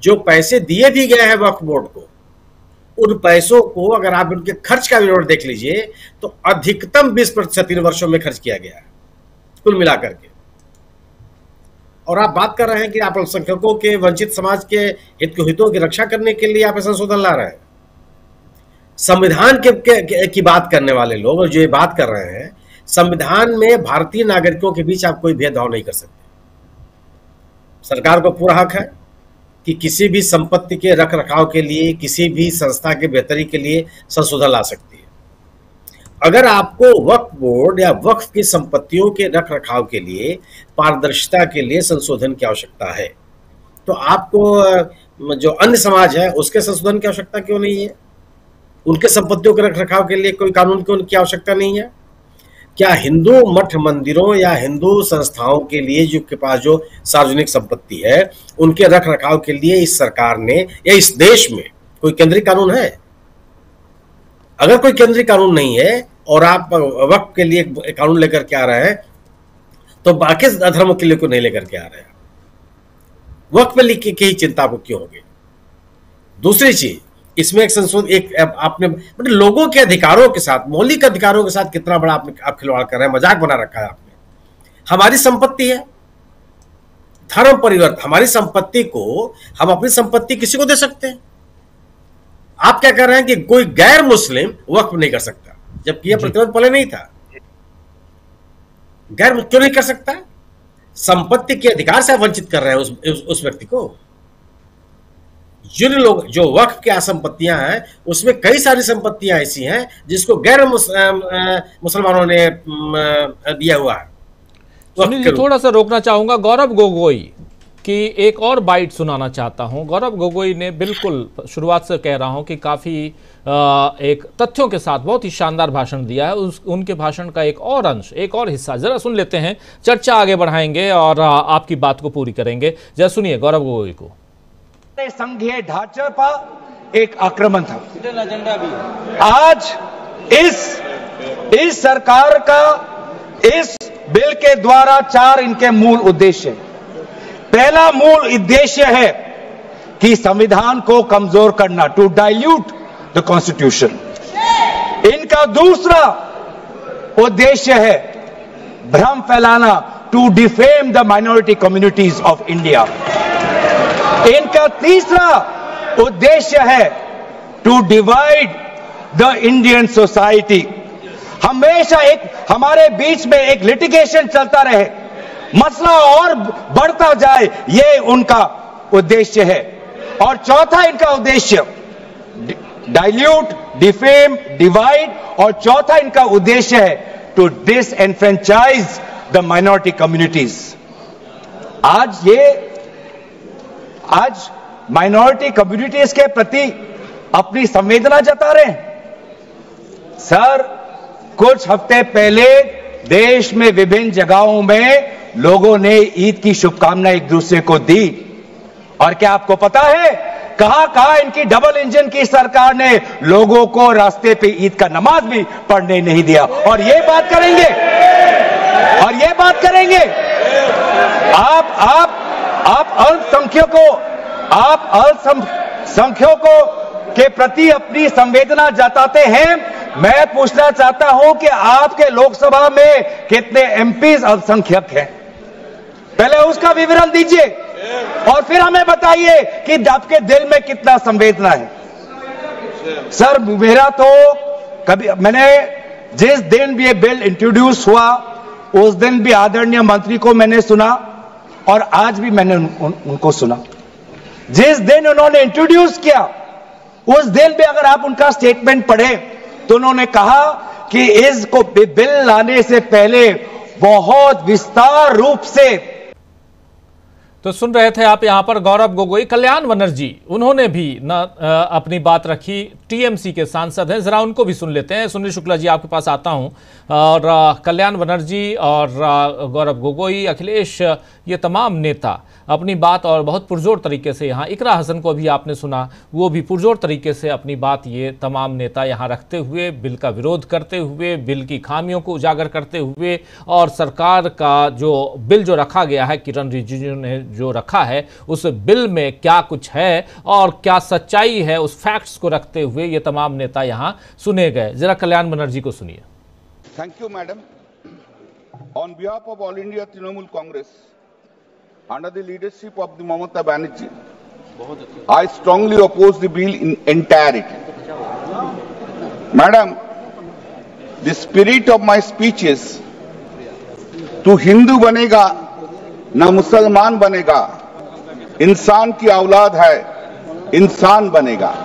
जो पैसे दिए भी गए हैं वक्फ बोर्ड को, उन पैसों को अगर आप उनके खर्च का विवरण देख लीजिए तो अधिकतम 20% इन वर्षों में खर्च किया गया है कुल मिलाकर के। और आप बात कर रहे हैं कि आप अल्पसंख्यकों के, वंचित समाज के हितों की रक्षा करने के लिए आप संशोधन ला रहे हैं। संविधान की बात करने वाले लोग और जो ये बात कर रहे हैं, संविधान में भारतीय नागरिकों के बीच आप कोई भेदभाव नहीं कर सकते। सरकार को पूरा हक है कि किसी भी संपत्ति के रख रखाव के लिए, किसी भी संस्था के बेहतरी के लिए संशोधन ला सकती है। अगर आपको वक्फ बोर्ड या वक्फ की संपत्तियों के रख रखाव के लिए, पारदर्शिता के लिए संशोधन की आवश्यकता है, तो आपको जो अन्य समाज है उसके संशोधन की आवश्यकता क्यों नहीं है? उनके संपत्तियों के रख रखाव के लिए कोई कानून की आवश्यकता नहीं है? क्या हिंदू मठ मंदिरों या हिंदू संस्थाओं के लिए जो के पास जो सार्वजनिक संपत्ति है, उनके रख रखाव के लिए इस सरकार ने या इस देश में कोई केंद्रीय कानून है? अगर कोई केंद्रीय कानून नहीं है और आप वक्फ के लिए एक कानून लेकर के आ रहे हैं, तो बाकी धर्मों के लिए क्यों नहीं लेकर के आ रहे हैं? वक्फ पे लिख की ही चिंता आपको क्यों होगी? दूसरी चीज, इसमें एक एक आपने मतलब लोगों के अधिकारों के साथ, मौलिक अधिकारों के साथ कितना बड़ा आप खिलवाड़ कर रहे हैं, मजाक बना रखा है आपने। हमारी संपत्ति है, धर्म परिवर्तन, हमारी संपत्ति को हम अपनी संपत्ति किसी को दे सकते हैं। आप क्या कर रहे हैं कि कोई गैर मुस्लिम वक्फ नहीं कर सकता, जबकि यह प्रतिबंध पहले नहीं था। गैर क्यों नहीं कर सकता? संपत्ति के अधिकार से वंचित कर रहे हैं उस व्यक्ति को। जिन लोग जो वक्फ की संपत्तियां हैं, उसमें कई सारी संपत्तियां ऐसी हैं जिसको गैर मुसलमानों ने दिया हुआ है। सुनील जी, थोड़ा सा रोकना चाहूंगा। गौरव गोगोई की एक और बाइट सुनाना चाहता हूं। गौरव गोगोई ने बिल्कुल शुरुआत से कह रहा हूं कि काफी एक तथ्यों के साथ बहुत ही शानदार भाषण दिया है। उनके भाषण का एक और अंश, एक और हिस्सा जरा सुन लेते हैं, चर्चा आगे बढ़ाएंगे और आपकी बात को पूरी करेंगे। जरा सुनिए गौरव गोगोई को। संघीय ढांचे पर एक आक्रमण था। आज इस सरकार का इस बिल के द्वारा 4 इनके मूल उद्देश्य। पहला मूल उद्देश्य है कि संविधान को कमजोर करना, टू डाइल्यूट द कॉन्स्टिट्यूशन। इनका दूसरा उद्देश्य है भ्रम फैलाना, to defame the minority communities of India. इनका तीसरा उद्देश्य है to divide the Indian society. हमेशा एक हमारे बीच में एक लिटिगेशन चलता रहे, मसला और बढ़ता जाए, ये उनका उद्देश्य है। और चौथा इनका उद्देश्य डाइल्यूट, डिफेम, डिवाइड, और चौथा इनका उद्देश्य है to disenfranchise the minority communities. आज माइनॉरिटी कम्युनिटीज के प्रति अपनी संवेदना जता रहे हैं। सर, कुछ हफ्ते पहले देश में विभिन्न जगहों में लोगों ने ईद की शुभकामनाएं एक दूसरे को दी। और क्या आपको पता है कहां इनकी डबल इंजन की सरकार ने लोगों को रास्ते पे ईद का नमाज भी पढ़ने नहीं दिया। और ये बात करेंगे आप अल्पसंख्यकों के प्रति अपनी संवेदना जताते हैं। मैं पूछना चाहता हूं कि आपके लोकसभा में कितने एमपीज अल्पसंख्यक हैं? पहले उसका विवरण दीजिए और फिर हमें बताइए कि आपके दिल में कितना संवेदना है। सर, मेरा तो मैंने जिस दिन भी ये बिल इंट्रोड्यूस हुआ उस दिन भी आदरणीय मंत्री को मैंने सुना और आज भी मैंने उनको सुना। जिस दिन उन्होंने इंट्रोड्यूस किया उस दिन भी अगर आप उनका स्टेटमेंट पढ़े तो उन्होंने कहा कि इसको बिल लाने से पहले बहुत विस्तार रूप से। तो सुन रहे थे आप यहां पर गौरव गोगोई। कल्याण बनर्जी, उन्होंने भी अपनी बात रखी, टीएमसी के सांसद हैं, जरा उनको भी सुन लेते हैं। सुनील शुक्ला जी, आपके पास आता हूं। और कल्याण बनर्जी और गौरव गोगोई, अखिलेश, ये तमाम नेता अपनी बात और बहुत पुरजोर तरीके से यहाँ, इकरा हसन को भी आपने सुना, वो भी पुरजोर तरीके से अपनी बात ये तमाम नेता यहाँ रखते हुए, बिल का विरोध करते हुए, बिल की खामियों को उजागर करते हुए, और सरकार का जो बिल जो रखा गया है, किरण रिजिजू ने जो रखा है, उस बिल में क्या कुछ है और क्या सच्चाई है, उस फैक्ट्स को रखते हुए ये तमाम नेता यहाँ सुने गए। जरा कल्याण बनर्जी को सुनिए। Thank you madam. On behalf of all India Trinamool Congress under the leadership of the Mamata Banerjee, I strongly oppose the bill in entirety. Madam, the spirit of my speech is, तू हिंदू बनेगा ना मुसलमान बनेगा, इंसान की औलाद है, इंसान बनेगा।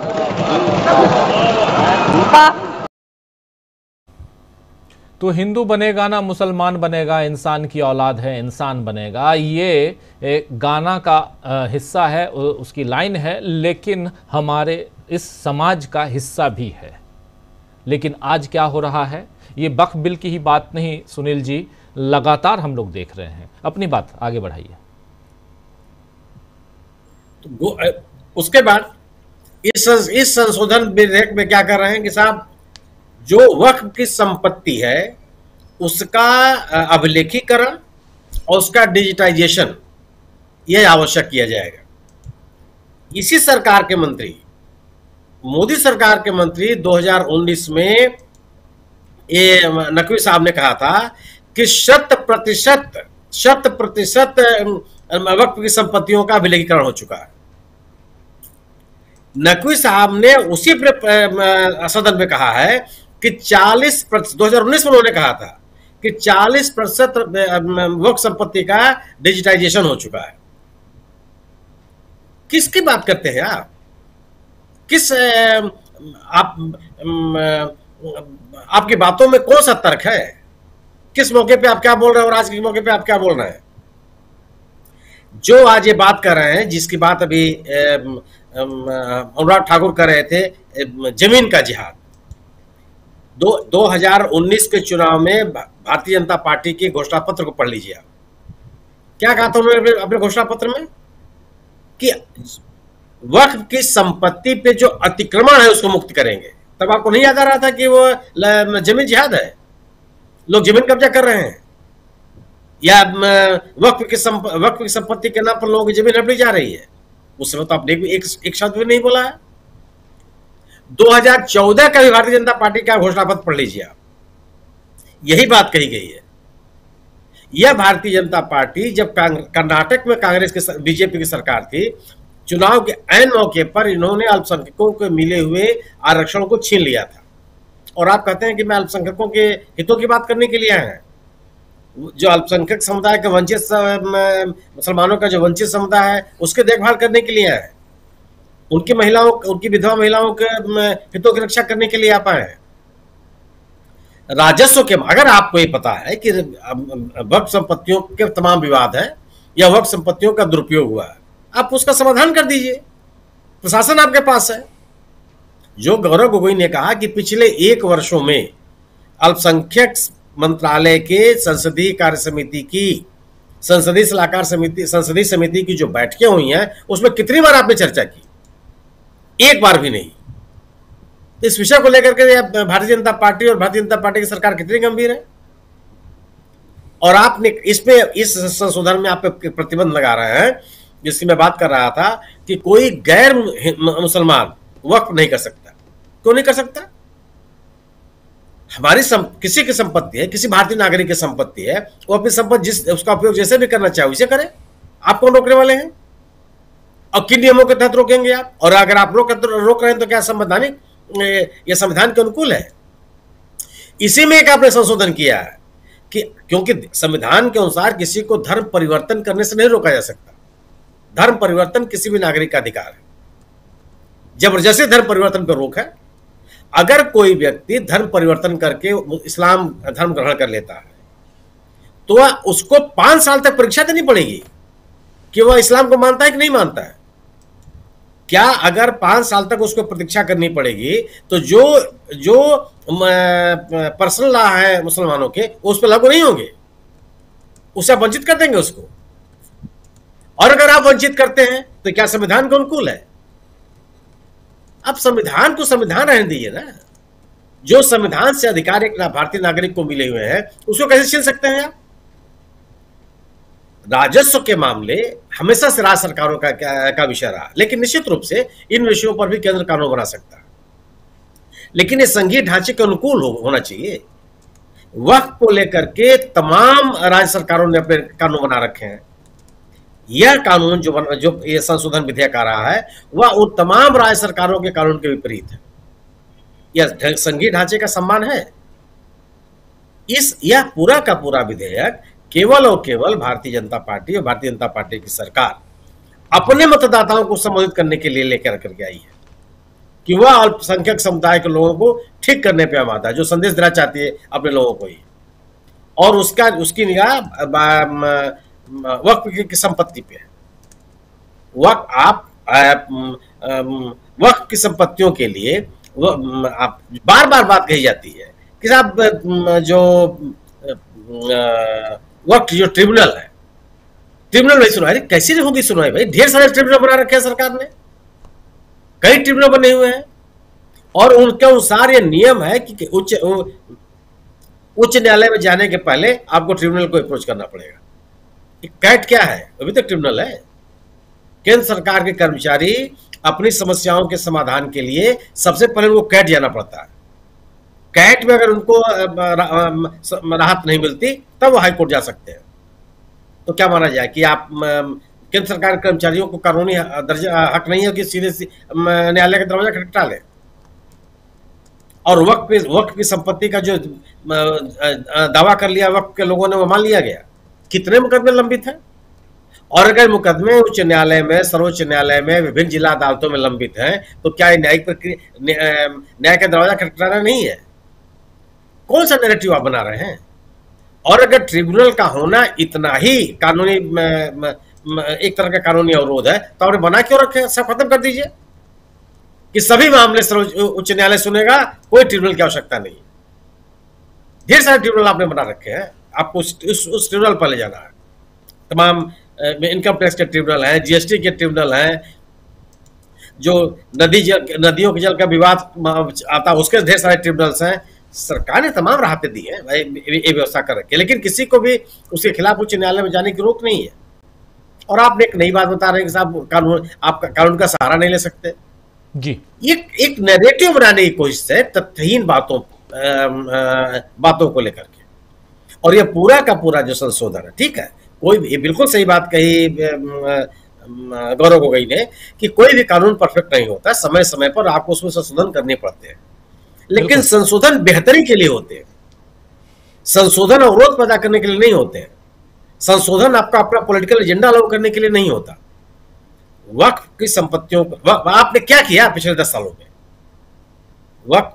तो हिंदू बनेगा ना मुसलमान बनेगा, इंसान की औलाद है, इंसान बनेगा। ये गाना का हिस्सा है, उसकी लाइन है, लेकिन हमारे इस समाज का हिस्सा भी है। लेकिन आज क्या हो रहा है, ये वक्फ बिल की ही बात नहीं सुनील जी, लगातार हम लोग देख रहे हैं। अपनी बात आगे बढ़ाइए। तो उसके बाद इस संशोधन विधेयक में क्या कर रहे हैं कि साहब जो वक्फ की संपत्ति है उसका अभिलेखीकरण और उसका डिजिटाइजेशन यह आवश्यक किया जाएगा। इसी सरकार के मंत्री, मोदी सरकार के मंत्री 2019 में ये नकवी साहब ने कहा था कि 100% वक्फ की संपत्तियों का अभिलेखीकरण हो चुका है। नकवी साहब ने उसी सदन में कहा है कि 40%, 2019 में उन्होंने कहा था कि 40% वक्फ संपत्ति का डिजिटाइजेशन हो चुका है। किसकी बात करते हैं आप? किस आपकी बातों में कौन सा तर्क है? किस मौके पे आप क्या बोल रहे हैं और आज के मौके पे आप क्या बोल रहे हैं? जो आज ये बात कर रहे हैं, जिसकी बात अभी अनुराग ठाकुर कर रहे थे, जमीन का जिहाद, 2019 के चुनाव में भारतीय जनता पार्टी के घोषणा पत्र को पढ़ लीजिए आप। क्या कहा था उन्होंने अपने घोषणा पत्र में कि वक्फ की संपत्ति पे जो अतिक्रमण है उसको मुक्त करेंगे। तब आपको नहीं याद आ रहा था कि वो जमीन जिहाद है, लोग जमीन कब्जा कर रहे हैं, या वक्फ की संपत्ति के नाम पर लोगों की जमीन हड़प ली जा रही है? उस समय तो आपने एक शब्द भी नहीं बोला है। 2014 का भी भारतीय जनता पार्टी का घोषणा पत्र पढ़ लीजिए आप, यही बात कही गई है। यह भारतीय जनता पार्टी जब कर्नाटक में कांग्रेस के बीजेपी की सरकार थी, चुनाव के ऐन मौके पर इन्होंने अल्पसंख्यकों को मिले हुए आरक्षणों को छीन लिया था। और आप कहते हैं कि मैं अल्पसंख्यकों के हितों की बात करने के लिए आया है। जो अल्पसंख्यक समुदाय के वंचित मुसलमानों का जो वंचित समुदाय है उसके देखभाल करने के लिए आए हैं, उनकी महिलाओं, उनकी विधवा महिलाओं के हितों की रक्षा करने के लिए आप आए हैं। राजस्व के, अगर आपको ये पता है कि वक्फ संपत्तियों के तमाम विवाद है या वक्फ संपत्तियों का दुरुपयोग हुआ है, आप उसका समाधान कर दीजिए, प्रशासन आपके पास है। जो गौरव गोगोई ने कहा कि पिछले 1 वर्षों में अल्पसंख्यक मंत्रालय के संसदीय कार्य समिति की, संसदीय सलाहकार समिति, संसदीय समिति की जो बैठकें हुई हैं उसमें कितनी बार आपने चर्चा की? एक बार भी नहीं। इस विषय को लेकर के भारतीय जनता पार्टी और भारतीय जनता पार्टी की सरकार कितनी गंभीर है? और आपने इसमें, इस संशोधन में आप प्रतिबंध लगा रहे हैं, जिसकी मैं बात कर रहा था कि कोई गैर मुसलमान वक्फ नहीं कर सकता। क्यों नहीं कर सकता? हमारी किसी की संपत्ति है, किसी भारतीय नागरिक की संपत्ति है, वो अपनी संपत्ति उसका उपयोग जैसे भी करना चाहे उसे करे। आप कौन रोकने वाले हैं? और किन नियमों के तहत रोकेंगे आप? और अगर आप रोक रहे हैं तो क्या संवैधानिक, यह संविधान के अनुकूल है? इसी में एक आपने संशोधन किया है कि क्योंकि संविधान के अनुसार किसी को धर्म परिवर्तन करने से नहीं रोका जा सकता। धर्म परिवर्तन किसी भी नागरिक का अधिकार है, जबरदस्ती धर्म परिवर्तन पर रोक है। अगर कोई व्यक्ति धर्म परिवर्तन करके इस्लाम धर्म ग्रहण कर लेता है तो उसको 5 साल तक परीक्षा देनी पड़ेगी कि वह इस्लाम को मानता है कि नहीं मानता है। क्या अगर 5 साल तक उसको प्रतीक्षा करनी पड़ेगी तो जो पर्सनल लॉ है मुसलमानों के उस पर लागू नहीं होंगे, उससे आप वंचित कर देंगे उसको। और अगर आप वंचित करते हैं तो क्या संविधान के अनुकूल है? आप संविधान को संविधान रहने दीजिए ना। जो संविधान से अधिकार एक भारतीय नागरिक को मिले हुए हैं उसको कैसे छीन सकते हैं आप? राजस्व के मामले हमेशा से राज्य सरकारों का विषय रहा, लेकिन निश्चित रूप से इन विषयों पर भी केंद्र कानून बना सकता है, लेकिन ये संघीय ढांचे के अनुकूल होना चाहिए। वक्फ को लेकर के तमाम राज्य सरकारों ने अपने कानून बना रखे हैं। यह कानून जो ये संशोधन विधेयक आ रहा है वह उन तमाम राज्य सरकारों के कानून के विपरीत है। यह संघीय ढांचे का सम्मान है। यह पूरा का पूरा विधेयक केवल और केवल भारतीय जनता पार्टी और भारतीय जनता पार्टी की सरकार अपने मतदाताओं को संबोधित करने के लिए लेकर करके आई है कि वह अल्पसंख्यक समुदाय के लोगों को ठीक करने पर आमादा है, जो संदेश देना चाहती है अपने लोगों को ही। और उसकी निगाह वक्फ की संपत्ति पे है। वक्फ की संपत्तियों के लिए आप बार बार बात कही जाती है कि साहब जो वक्फ जो ट्रिब्यूनल है, ट्रिब्यूनल नहीं सुनवाई। कैसी नहीं होगी सुनवाई भाई? ढेर सारे ट्रिब्यूनल बना रखे हैं सरकार ने, कई ट्रिब्यूनल बने हुए हैं और उनके अनुसार ये नियम है कि उच्च न्यायालय में जाने के पहले आपको ट्रिब्यूनल को अप्रोच करना पड़ेगा। कैट क्या है? अभी तक ट्रिब्यूनल है। केंद्र सरकार के कर्मचारी अपनी समस्याओं के समाधान के लिए सबसे पहले उनको कैट जाना पड़ता है। कैट में अगर उनको राहत नहीं मिलती तब वो हाईकोर्ट जा सकते हैं। तो क्या माना जाए कि आप केंद्र सरकार के कर्मचारियों को कानूनी दर्जा हक नहीं है कि सीधे न्यायालय का दरवाजा खटखटा ले। और वक्त की संपत्ति का जो दावा कर लिया वक्त के लोगों ने वो मान लिया गया। कितने मुकदमे लंबित हैं? और अगर मुकदमे उच्च न्यायालय में, सर्वोच्च न्यायालय में, विभिन्न जिला अदालतों में लंबित हैं तो क्या न्यायिक प्रक्रिया, न्याय का दरवाजा खटखटाना नहीं है? कौन सा नैरेटिव आप बना रहे हैं? और अगर ट्रिब्यूनल का होना इतना ही कानूनी एक तरह का कानूनी अवरोध है तो आपने बना क्यों रखे? सब खत्म कर दीजिए कि सभी मामले उच्च न्यायालय सुनेगा, कोई ट्रिब्यूनल की आवश्यकता नहीं। ढेर सारे ट्रिब्यूनल आपने बना रखे हैं, आपको उस ट्रिब्यूनल पर ले जाना है। तमाम इनकम टैक्स के ट्रिब्यूनल हैं, जीएसटी के ट्रिब्यूनल हैं, जो नदियों के जल का विवाद आता है उसके ढेर सारे ट्रिब्यूनल्स हैं। सरकार ने तमाम राहतें दी है, ये व्यवस्था कर रखी है, लेकिन किसी को भी उसके खिलाफ उच्च न्यायालय में जाने की रोक नहीं है। और आपने एक नई बात बता रहे हैं कि साहब आप कानून का सहारा नहीं ले सकते जी। एक नैरेटिव बनाने की कोशिश है तथ्यहीन बातों को लेकर के। और ये पूरा का पूरा जो संशोधन है, ठीक है, कोई बिल्कुल सही बात कही गौरव गोगोई ने कि कोई भी कानून परफेक्ट नहीं होता, समय समय पर आपको उसमें संशोधन करने पड़ते हैं, लेकिन संशोधन बेहतरी के लिए होते हैं। संशोधन अवरोध पैदा करने के लिए नहीं होते हैं। संशोधन आपका अपना पॉलिटिकल एजेंडा लागू करने के लिए नहीं होता। वक्फ की संपत्तियों आपने क्या किया पिछले 10 सालों में? वक्फ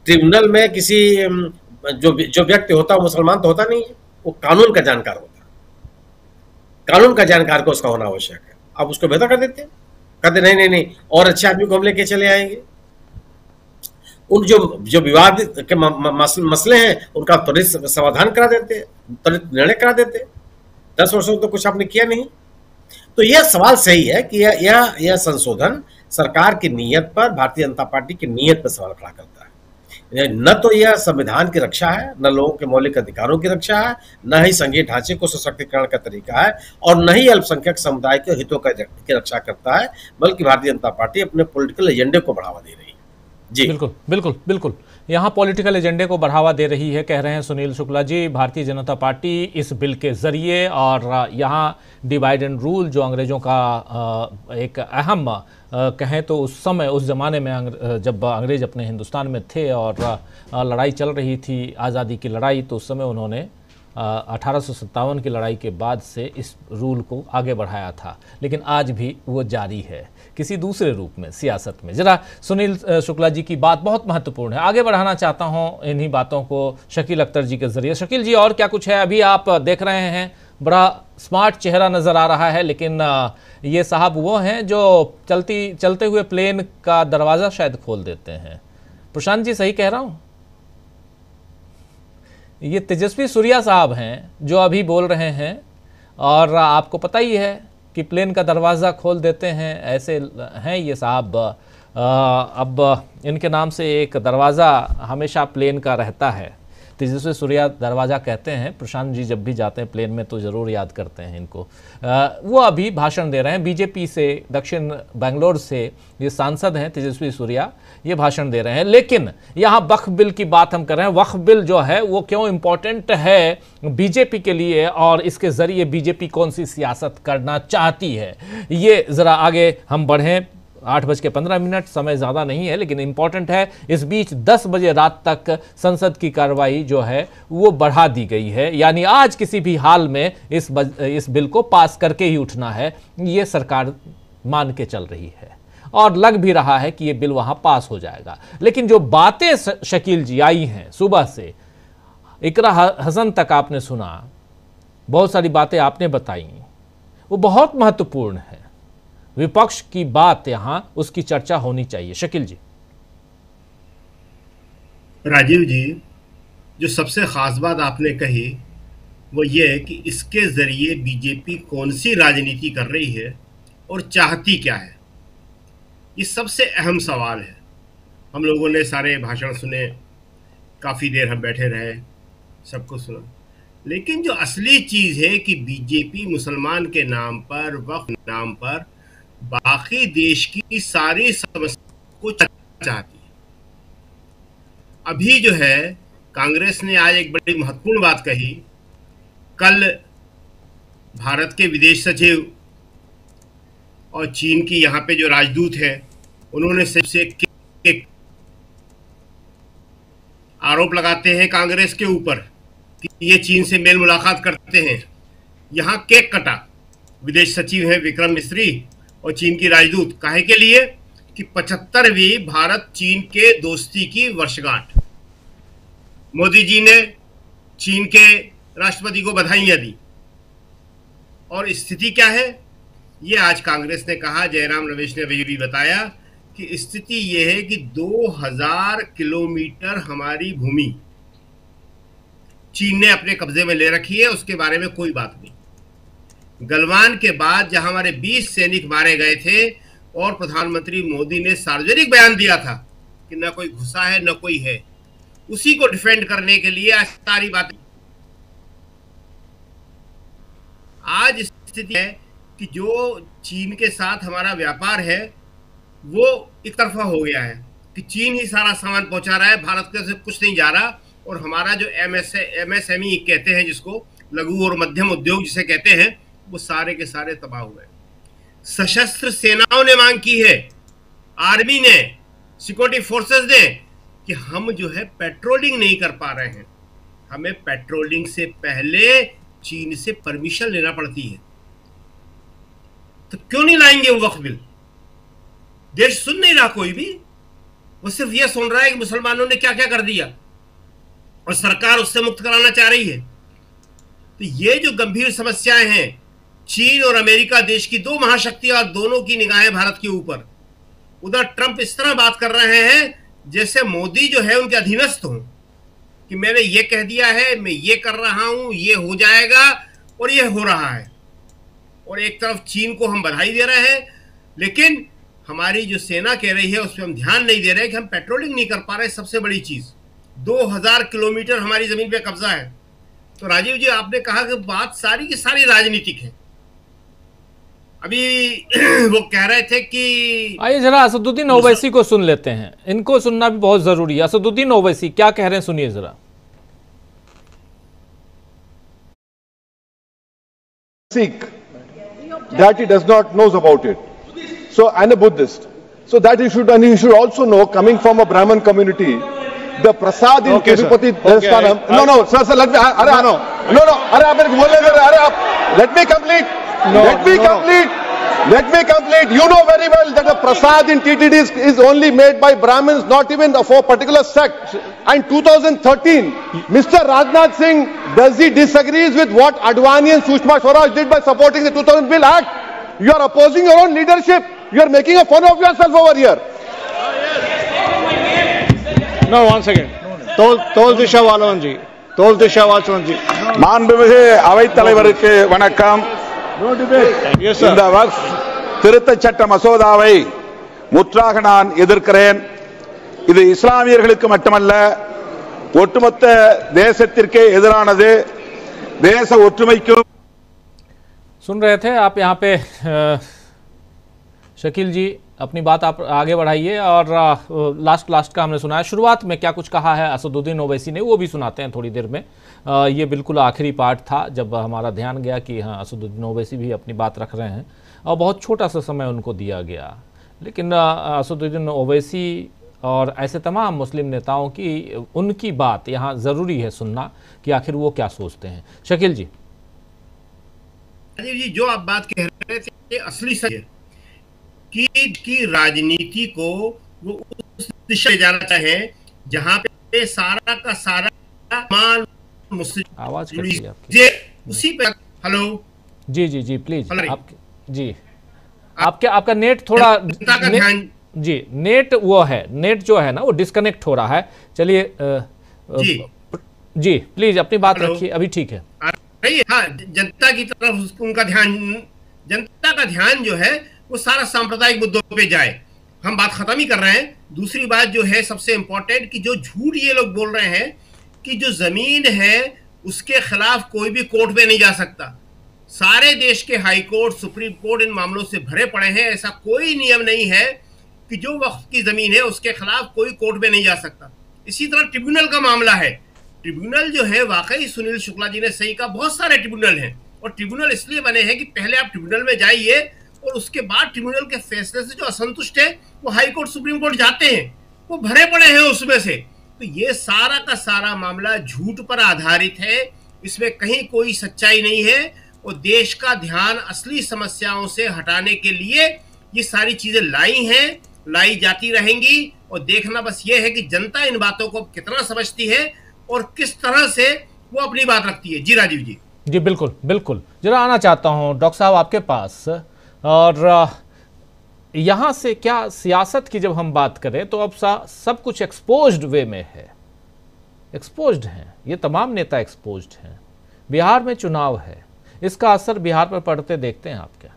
ट्रिब्यूनल में किसी जो व्यक्ति होता है मुसलमान तो होता नहीं है, वो कानून का जानकार होता है। कानून का जानकार को उसका होना आवश्यक है। आप उसको बेहतर कर देते हैं, कहते नहीं और अच्छे आदमी को हम लेके चले आएंगे। उन जो विवाद के मसले हैं उनका त्वरित समाधान करा देते, त्वरित निर्णय करा देते। 10 वर्षों तो कुछ आपने किया नहीं। तो यह सवाल सही है कि यह संशोधन सरकार की नीयत पर, भारतीय जनता पार्टी की नीयत पर सवाल खड़ा करता है। न तो यह संविधान की रक्षा है, न लोगों के मौलिक अधिकारों की रक्षा है, न ही संघीय ढांचे को सशक्तिकरण का तरीका है, और न ही अल्पसंख्यक समुदाय के हितों की रक्षा करता है, बल्कि भारतीय जनता पार्टी अपने पॉलिटिकल एजेंडे को बढ़ावा दे रही है। जी बिल्कुल यहाँ पॉलिटिकल एजेंडे को बढ़ावा दे रही है, कह रहे हैं सुनील शुक्ला जी। भारतीय जनता पार्टी इस बिल के जरिए, और यहाँ डिवाइड एंड रूल जो अंग्रेजों का एक अहम कहें तो उस समय, उस ज़माने में जब अंग्रेज अपने हिंदुस्तान में थे और लड़ाई चल रही थी, आज़ादी की लड़ाई, तो उस समय उन्होंने 1857 की लड़ाई के बाद से इस रूल को आगे बढ़ाया था, लेकिन आज भी वो जारी है किसी दूसरे रूप में सियासत में। जरा सुनील शुक्ला जी की बात बहुत महत्वपूर्ण है, आगे बढ़ाना चाहता हूं इन्हीं बातों को शकील अख्तर जी के जरिए। शकील जी, और क्या कुछ है? अभी आप देख रहे हैं बड़ा स्मार्ट चेहरा नज़र आ रहा है, लेकिन ये साहब वो हैं जो चलते हुए प्लेन का दरवाज़ा शायद खोल देते हैं। प्रशांत जी, सही कह रहा हूँ? ये तेजस्वी सूर्या साहब हैं जो अभी बोल रहे हैं, और आपको पता ही है कि प्लेन का दरवाज़ा खोल देते हैं, ऐसे हैं ये साहब। अब इनके नाम से एक दरवाज़ा हमेशा प्लेन का रहता है, तेजस्वी सूर्या दरवाज़ा कहते हैं। प्रशांत जी जब भी जाते हैं प्लेन में तो ज़रूर याद करते हैं इनको। वो अभी भाषण दे रहे हैं, बीजेपी से, दक्षिण बेंगलोर से ये सांसद हैं तेजस्वी सूर्या, ये भाषण दे रहे हैं। लेकिन यहाँ वक्फ बिल की बात हम कर रहे हैं। वक्फ बिल जो है वो क्यों इम्पोर्टेंट है बीजेपी के लिए, और इसके ज़रिए बीजेपी कौन सी सियासत करना चाहती है, ये ज़रा आगे हम बढ़ें। 8:15, समय ज़्यादा नहीं है लेकिन इम्पॉर्टेंट है। इस बीच 10 बजे रात तक संसद की कार्रवाई जो है वो बढ़ा दी गई है, यानी आज किसी भी हाल में इस बिल को पास करके ही उठना है, ये सरकार मान के चल रही है, और लग भी रहा है कि ये बिल वहाँ पास हो जाएगा। लेकिन जो बातें शकील जी आई हैं सुबह से, इकरा हसन तक आपने सुना, बहुत सारी बातें आपने बताई, वो बहुत महत्वपूर्ण है। विपक्ष की बात यहां, उसकी चर्चा होनी चाहिए। शकील जी। राजीव जी, जो सबसे खास बात आपने कही वो ये है कि इसके जरिए बीजेपी कौन सी राजनीति कर रही है और चाहती क्या है, ये सबसे अहम सवाल है। हम लोगों ने सारे भाषण सुने, काफ़ी देर हम बैठे रहे, सब कुछ सुना। लेकिन जो असली चीज़ है कि बीजेपी मुसलमान के नाम पर, वक्फ नाम पर बाकी देश की सारी समस्या को चाहती है। अभी जो है कांग्रेस ने आज एक बड़ी महत्वपूर्ण बात कही। कल भारत के विदेश सचिव और चीन की यहाँ पे जो राजदूत है, उन्होंने सबसे आरोप लगाते हैं कांग्रेस के ऊपर कि ये चीन से मेल मुलाकात करते हैं। यहाँ केक कटा। विदेश सचिव हैं विक्रम मिस्री और चीन की राजदूत, काहे के लिए कि 75वीं भारत चीन के दोस्ती की वर्षगांठ। मोदी जी ने चीन के राष्ट्रपति को बधाइयां दी। और स्थिति क्या है ये आज कांग्रेस ने कहा, जयराम रमेश ने भी बताया कि स्थिति ये है कि 2000 किलोमीटर हमारी भूमि चीन ने अपने कब्जे में ले रखी है, उसके बारे में कोई बात नहीं। गलवान के बाद जहां हमारे 20 सैनिक मारे गए थे और प्रधानमंत्री मोदी ने सार्वजनिक बयान दिया था कि न कोई घुसा है न कोई है, उसी को डिफेंड करने के लिए आज सारी बातें। आज स्थिति है कि जो चीन के साथ हमारा व्यापार है वो एक तरफा हो गया है कि चीन ही सारा सामान पहुंचा रहा है, भारत के से कुछ नहीं जा रहा। और हमारा जो MSME कहते हैं, जिसको लघु और मध्यम उद्योग जिसे कहते हैं, वो सारे के सारे तबाह हुए। सशस्त्र सेनाओं ने मांग की है, आर्मी ने, सिक्योरिटी फोर्सेस ने, कि हम जो है पेट्रोलिंग नहीं कर पा रहे हैं। हमें पेट्रोलिंग से पहले चीन से परमिशन लेना पड़ती है। तो क्यों नहीं लाएंगे वो वक्फ बिल? देश सुन नहीं रहा कोई भी, वो सिर्फ ये सुन रहा है कि मुसलमानों ने क्या क्या कर दिया और सरकार उससे मुक्त कराना चाह रही है। तो ये जो गंभीर समस्याएं हैं, चीन और अमेरिका देश की दो महाशक्तियां और दोनों की निगाहें भारत के ऊपर। उधर ट्रंप इस तरह बात कर रहे हैं जैसे मोदी जो है उनके अधीनस्थ हों, कि मैंने ये कह दिया है, मैं ये कर रहा हूं, ये हो जाएगा, और ये हो रहा है। और एक तरफ चीन को हम बधाई दे रहे हैं, लेकिन हमारी जो सेना कह रही है उस पर हम ध्यान नहीं दे रहे कि हम पेट्रोलिंग नहीं कर पा रहे। सबसे बड़ी चीज, 2000 किलोमीटर हमारी जमीन पे कब्जा है। तो राजीव जी, आपने कहा कि बात सारी की सारी राजनीतिक है। अभी वो कह रहे थे कि आइए जरा असदुद्दीन ओवैसी को सुन लेते हैं, इनको सुनना भी बहुत जरूरी है। असदुद्दीन ओवैसी क्या कह रहे हैं, सुनिए जरा। Sikh that he does not knows about it. So, and a Buddhist. So that he should, and he should also know, coming from a Brahmin community, the prasad in Tirupati Devasthanam. No, sir, let me. Let me complete. Let me complete. You know very well that the prasad in TTD is only made by Brahmins, not even for a particular sect. And 2013, Mr. Rajnath Singh, does he disagrees with what Advani and Sushma Swaraj did by supporting the 2000 Bill Act? You are opposing your own leadership. You are making a fun of yourself over here. No, once again. தோல் திஷா வாலவன்ஜி, தோல் திஷா வாலவன்ஜி. மாண்புமிகு அவைத் தலைவருக்கு வணக்கம். இந்த வக்ஃப் திருத்த சட்ட மசோதாவை முற்றாக நான் எதிர்க்கிறேன். இது இஸ்லாமியர்களுக்கு மட்டுமல்ல, ஒட்டுமொத்த தேசத்திற்கே எதிரானது. தேச ஒற்றுமைக்கும் सुन रहे थे आप यहाँ पे शकील जी, अपनी बात आप आगे बढ़ाइए। और लास्ट का हमने सुना है, शुरुआत में क्या कुछ कहा है असदुद्दीन ओवैसी ने, वो भी सुनाते हैं थोड़ी देर में। ये बिल्कुल आखिरी पार्ट था जब हमारा ध्यान गया कि हाँ, असदुद्दीन ओवैसी भी अपनी बात रख रहे हैं और बहुत छोटा सा समय उनको दिया गया। लेकिन असदुद्दीन ओवैसी और ऐसे तमाम मुस्लिम नेताओं की उनकी बात यहाँ ज़रूरी है सुनना कि आखिर वो क्या सोचते हैं। शकील जी। राजीव जी, जो आप बात कह रहे थे असली सच है कि राजनीति को वो उस दिशा में जाना चाहे जहां पे सारा का सारा माल मुस्लिम आवाज उसी पे। हेलो जी प्लीज आप जी, आपका नेट थोड़ा जी, नेट वो है, नेट जो है ना वो डिस्कनेक्ट हो रहा है। चलिए जी प्लीज अपनी बात रखिए, अभी ठीक है। हाँ, जनता की तरफ उनका ध्यान, जनता का ध्यान जो है वो सारा सांप्रदायिक मुद्दों पे जाए। हम बात खत्म ही कर रहे हैं। दूसरी बात जो है सबसे इंपॉर्टेंट, कि जो झूठ ये लोग बोल रहे हैं कि जो जमीन है उसके खिलाफ कोई भी कोर्ट में नहीं जा सकता। सारे देश के हाई कोर्ट, सुप्रीम कोर्ट इन मामलों से भरे पड़े हैं। ऐसा कोई नियम नहीं है कि जो वक्फ की जमीन है उसके खिलाफ कोई कोर्ट में नहीं जा सकता। इसी तरह ट्रिब्यूनल का मामला है। ट्रिब्यूनल जो है, वाकई सुनील शुक्ला जी ने सही कहा, बहुत सारे ट्रिब्यूनल हैं और ट्रिब्यूनल इसलिए बने हैं कि पहले आप ट्रिब्यूनल में जाइए और उसके बाद ट्रिब्यूनल के फैसले से जो असंतुष्ट है वो हाई कोर्ट, सुप्रीम कोर्ट जाते हैं, वो भरे पड़े हैं उसमें से। तो ये सारा का सारा मामला झूठ पर आधारित है, इसमें कहीं कोई सच्चाई नहीं है और देश का ध्यान असली समस्याओं से हटाने के लिए ये सारी चीजें लाई जाती रहेंगी। और देखना बस ये है कि जनता इन बातों को कितना समझती है और किस तरह से वो अपनी बात रखती है। जी राजीव जी। जी बिल्कुल बिल्कुल, जरा आना चाहता हूं डॉक्टर साहब आपके पास। और यहाँ से क्या सियासत की जब हम बात करें तो अब सब कुछ एक्सपोज्ड वे में है, एक्सपोज्ड हैं, ये तमाम नेता एक्सपोज्ड हैं। बिहार में चुनाव है, इसका असर बिहार पर पड़ते देखते हैं आप क्या?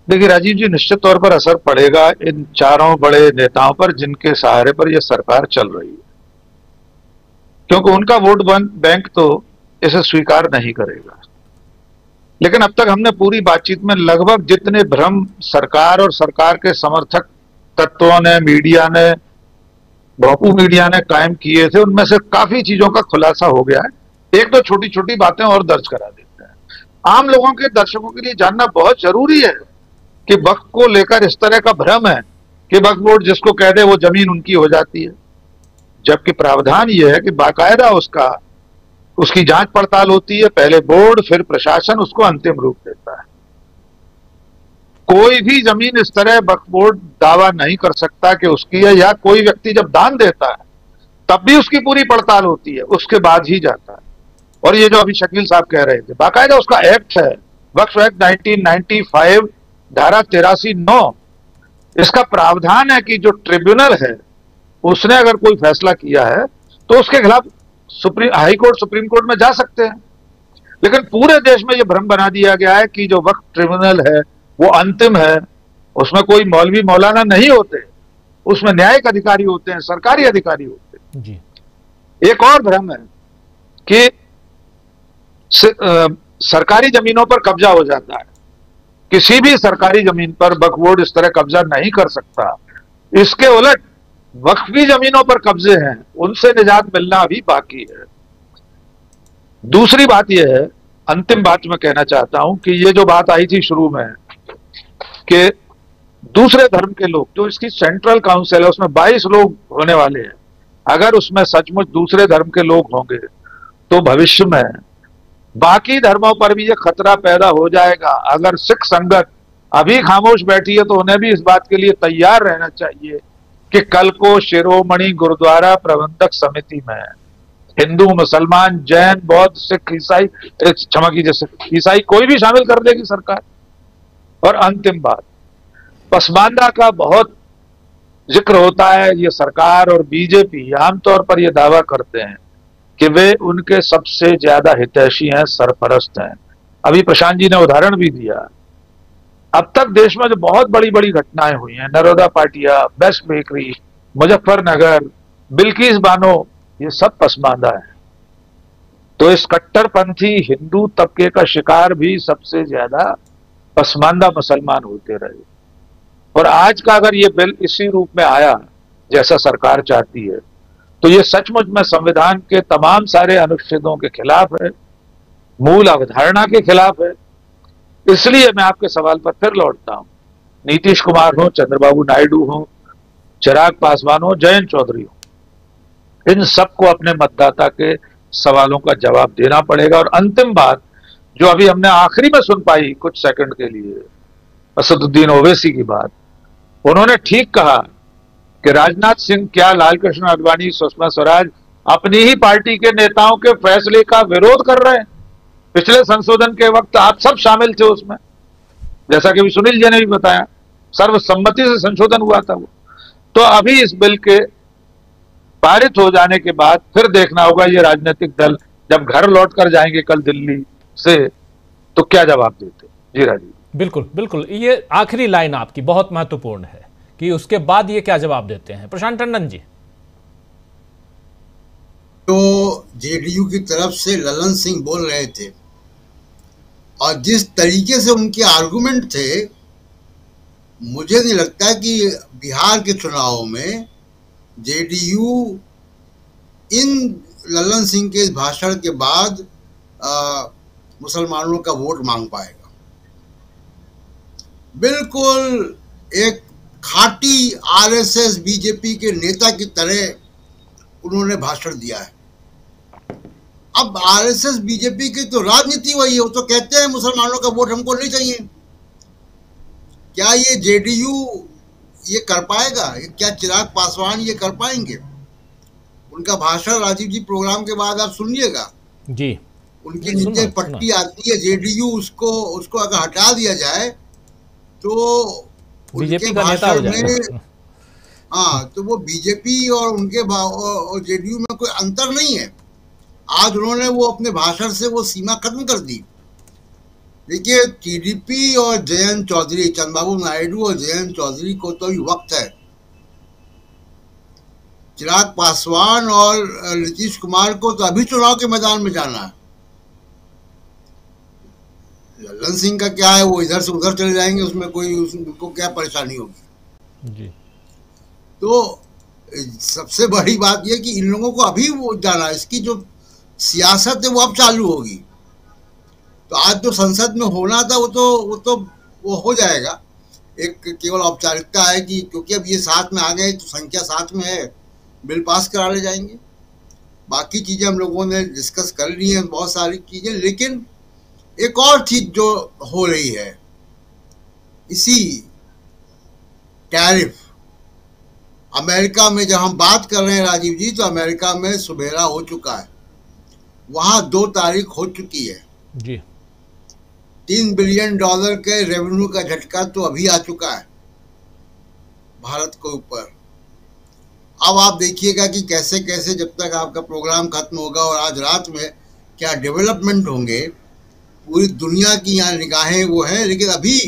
देखिए राजीव जी, निश्चित तौर पर असर पड़ेगा इन चारों बड़े नेताओं पर जिनके सहारे पर यह सरकार चल रही है, क्योंकि उनका वोट बैंक तो इसे स्वीकार नहीं करेगा। लेकिन अब तक हमने पूरी बातचीत में लगभग जितने भ्रम सरकार और सरकार के समर्थक तत्वों ने, मीडिया ने, भोंपू मीडिया ने कायम किए थे, उनमें से काफी चीजों का खुलासा हो गया है। एक तो छोटी छोटी बातें और दर्ज करा देते हैं। आम लोगों के, दर्शकों के लिए जानना बहुत जरूरी है कि वक्फ को लेकर इस तरह का भ्रम है कि वक्फ बोर्ड जिसको कह दे वो जमीन उनकी हो जाती है, जबकि प्रावधान यह है कि बाकायदा उसकी जांच पड़ताल होती है, पहले बोर्ड फिर प्रशासन उसको अंतिम रूप देता है। कोई भी जमीन इस तरह वक्फ बोर्ड दावा नहीं कर सकता कि उसकी है, या कोई व्यक्ति जब दान देता है तब भी उसकी पूरी पड़ताल होती है, उसके बाद ही जाता है। और ये जो अभी शकील साहब कह रहे थे, बाकायदा उसका एक्ट है, वक्फ एक्ट 1995 धारा 83(9), इसका प्रावधान है कि जो ट्रिब्यूनल है उसने अगर कोई फैसला किया है तो उसके खिलाफ हाई कोर्ट, सुप्रीम कोर्ट में जा सकते हैं। लेकिन पूरे देश में यह भ्रम बना दिया गया है कि जो वक्फ ट्रिब्यूनल है वो अंतिम है, उसमें कोई मौलवी मौलाना नहीं होते, उसमें न्यायिक अधिकारी होते हैं, सरकारी अधिकारी होते हैं। जी। एक और भ्रम है कि सरकारी जमीनों पर कब्जा हो जाता है। किसी भी सरकारी जमीन पर वक्फ बोर्ड इस तरह कब्जा नहीं कर सकता। इसके उलट वक्फी जमीनों पर कब्जे हैं, उनसे निजात मिलना अभी बाकी है। दूसरी बात यह है, अंतिम बात मैं कहना चाहता हूं कि ये जो बात आई थी शुरू में कि दूसरे धर्म के लोग, जो इसकी सेंट्रल काउंसिल है उसमें 22 लोग होने वाले हैं, अगर उसमें सचमुच दूसरे धर्म के लोग होंगे तो भविष्य में बाकी धर्मों पर भी ये खतरा पैदा हो जाएगा। अगर सिख संगत अभी खामोश बैठी है तो उन्हें भी इस बात के लिए तैयार रहना चाहिए कि कल को शिरोमणि गुरुद्वारा प्रबंधक समिति में हिंदू, मुसलमान, जैन, बौद्ध, सिख, ईसाई, क्षमा कीजिए, ईसाई कोई भी शामिल कर देगी सरकार। और अंतिम बात, पसमानदा का बहुत जिक्र होता है। ये सरकार और बीजेपी आमतौर पर यह दावा करते हैं कि वे उनके सबसे ज्यादा हितैषी हैं, सरपरस्त हैं। अभी प्रशांत जी ने उदाहरण भी दिया। अब तक देश में जो बहुत बड़ी बड़ी घटनाएं हुई हैं, नरोदा पाटिया, बेस्ट बेकरी, मुजफ्फरनगर, बिल्किस बानो, ये सब पसमानदा है। तो इस कट्टरपंथी हिंदू तबके का शिकार भी सबसे ज्यादा पसमानदा मुसलमान होते रहे। और आज का अगर ये बिल इसी रूप में आया जैसा सरकार चाहती है तो ये सचमुच में संविधान के तमाम सारे अनुच्छेदों के खिलाफ है, मूल अवधारणा के खिलाफ है। इसलिए मैं आपके सवाल पर फिर लौटता हूं, नीतीश कुमार हो, चंद्रबाबू नायडू हो, चिराग पासवान हो, जयंत चौधरी हो, इन सबको अपने मतदाता के सवालों का जवाब देना पड़ेगा। और अंतिम बात जो अभी हमने आखिरी में सुन पाई कुछ सेकंड के लिए, असदुद्दीन ओवैसी की बात, उन्होंने ठीक कहा कि राजनाथ सिंह क्या लालकृष्ण आडवाणी, सुषमा स्वराज अपनी ही पार्टी के नेताओं के फैसले का विरोध कर रहे हैं। पिछले संशोधन के वक्त आप सब शामिल थे उसमें, जैसा कि सुनील जी ने भी बताया, सर्वसम्मति से संशोधन हुआ था वो। तो अभी इस बिल के पारित हो जाने के बाद फिर देखना होगा ये राजनीतिक दल जब घर लौट कर जाएंगे कल दिल्ली से तो क्या जवाब देते। जी राजीव। बिल्कुल बिल्कुल, ये आखिरी लाइन आपकी बहुत महत्वपूर्ण है कि उसके बाद ये क्या जवाब देते हैं प्रशांत टंडन जी। तो जेडीयू की तरफ से ललन सिंह बोल रहे थे और जिस तरीके से उनके आर्गुमेंट थे, मुझे नहीं लगता कि बिहार के चुनाव में जेडीयू इन ललन सिंह के भाषण के बाद मुसलमानों का वोट मांग पाएगा। बिल्कुल एक खाटी आरएसएस बीजेपी के नेता की तरह उन्होंने भाषण दिया है। अब आरएसएस बीजेपी की तो राजनीति वही है, वो तो कहते हैं मुसलमानों का वोट हमको नहीं चाहिए। क्या ये जेडीयू ये कर पाएगा? क्या चिराग पासवान ये कर पाएंगे? उनका भाषण राजीव जी प्रोग्राम के बाद आप सुनिएगा जी, उनकी नीचे पट्टी आती है जेडीयू, उसको अगर हटा दिया जाए तो बीजेपी का नेता हो जाएगा। हाँ, तो वो बीजेपी और उनके और जेडीयू में कोई अंतर नहीं है। आज उन्होंने वो अपने भाषण से वो सीमा खत्म कर दी। देखिए, टीडीपी और जयंत चौधरी, चंद्रबाबू नायडू और जयंत चौधरी को तो अभी वक्त है। चिराग पासवान और नीतीश कुमार को तो अभी चुनाव के मैदान में जाना है। ललन सिंह का क्या है, वो इधर से उधर चले जाएंगे, उसमें कोई उनको क्या परेशानी होगी जी। तो सबसे बड़ी बात यह कि इन लोगों को अभी वो जाना है, इसकी जो सियासत है वो अब चालू होगी। तो आज जो संसद में होना था वो हो जाएगा। एक केवल औपचारिकता है कि क्योंकि अब ये साथ में आ गए तो संख्या साथ में है, बिल पास करा ले जाएंगे। बाकी चीजें हम लोगों ने डिस्कस कर ली हैं, बहुत सारी चीजें। लेकिन एक और चीज जो हो रही है, इसी टैरिफ अमेरिका में जब हम बात कर रहे हैं राजीव जी, तो अमेरिका में सुबेरा हो चुका है। वहां 2 तारीख हो चुकी है जी। $3 बिलियन के रेवेन्यू का झटका तो अभी आ चुका है भारत के ऊपर। अब आप देखिएगा कि कैसे कैसे जब तक आपका प्रोग्राम खत्म होगा और आज रात में क्या डेवलपमेंट होंगे। पूरी दुनिया की यहाँ निगाहें वो है, लेकिन अभी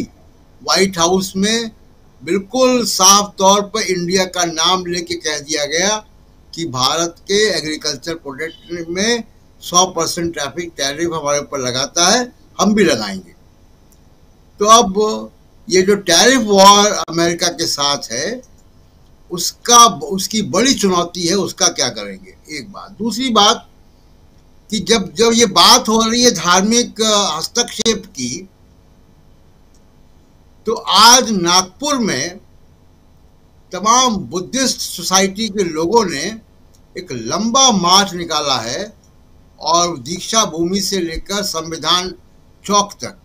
व्हाइट हाउस में बिल्कुल साफ तौर पर इंडिया का नाम लेके कह दिया गया कि भारत के एग्रीकल्चर प्रोडक्ट में 100% ट्रैफिक टैरिफ हमारे ऊपर लगाता है, हम भी लगाएंगे। तो अब ये जो टैरिफ वॉर अमेरिका के साथ है, उसकी बड़ी चुनौती है, उसका क्या करेंगे, एक बात। दूसरी बात कि जब ये बात हो रही है धार्मिक हस्तक्षेप की, तो आज नागपुर में तमाम बुद्धिस्ट सोसाइटी के लोगों ने एक लंबा मार्च निकाला है और दीक्षा भूमि से लेकर संविधान चौक तक,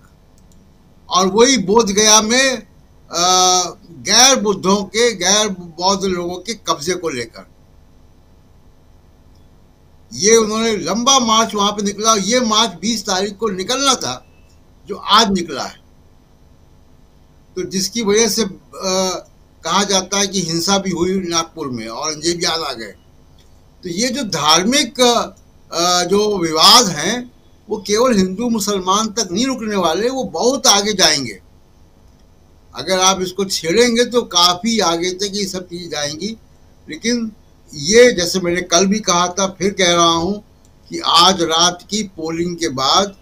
और वही बोध गया में गैर बौद्ध लोगों के कब्जे को लेकर ये उन्होंने लंबा मार्च वहां पे निकला। ये मार्च 20 तारीख को निकलना था, जो आज निकला है। तो जिसकी वजह से कहा जाता है कि हिंसा भी हुई नागपुर में, औरंगजेब याद आ गए। तो ये जो धार्मिक जो विवाद हैं, वो केवल हिंदू मुसलमान तक नहीं रुकने वाले, वो बहुत आगे जाएंगे। अगर आप इसको छेड़ेंगे तो काफ़ी आगे तक ये सब चीज़ें जाएंगी। लेकिन ये, जैसे मैंने कल भी कहा था, फिर कह रहा हूँ कि आज रात की पोलिंग के बाद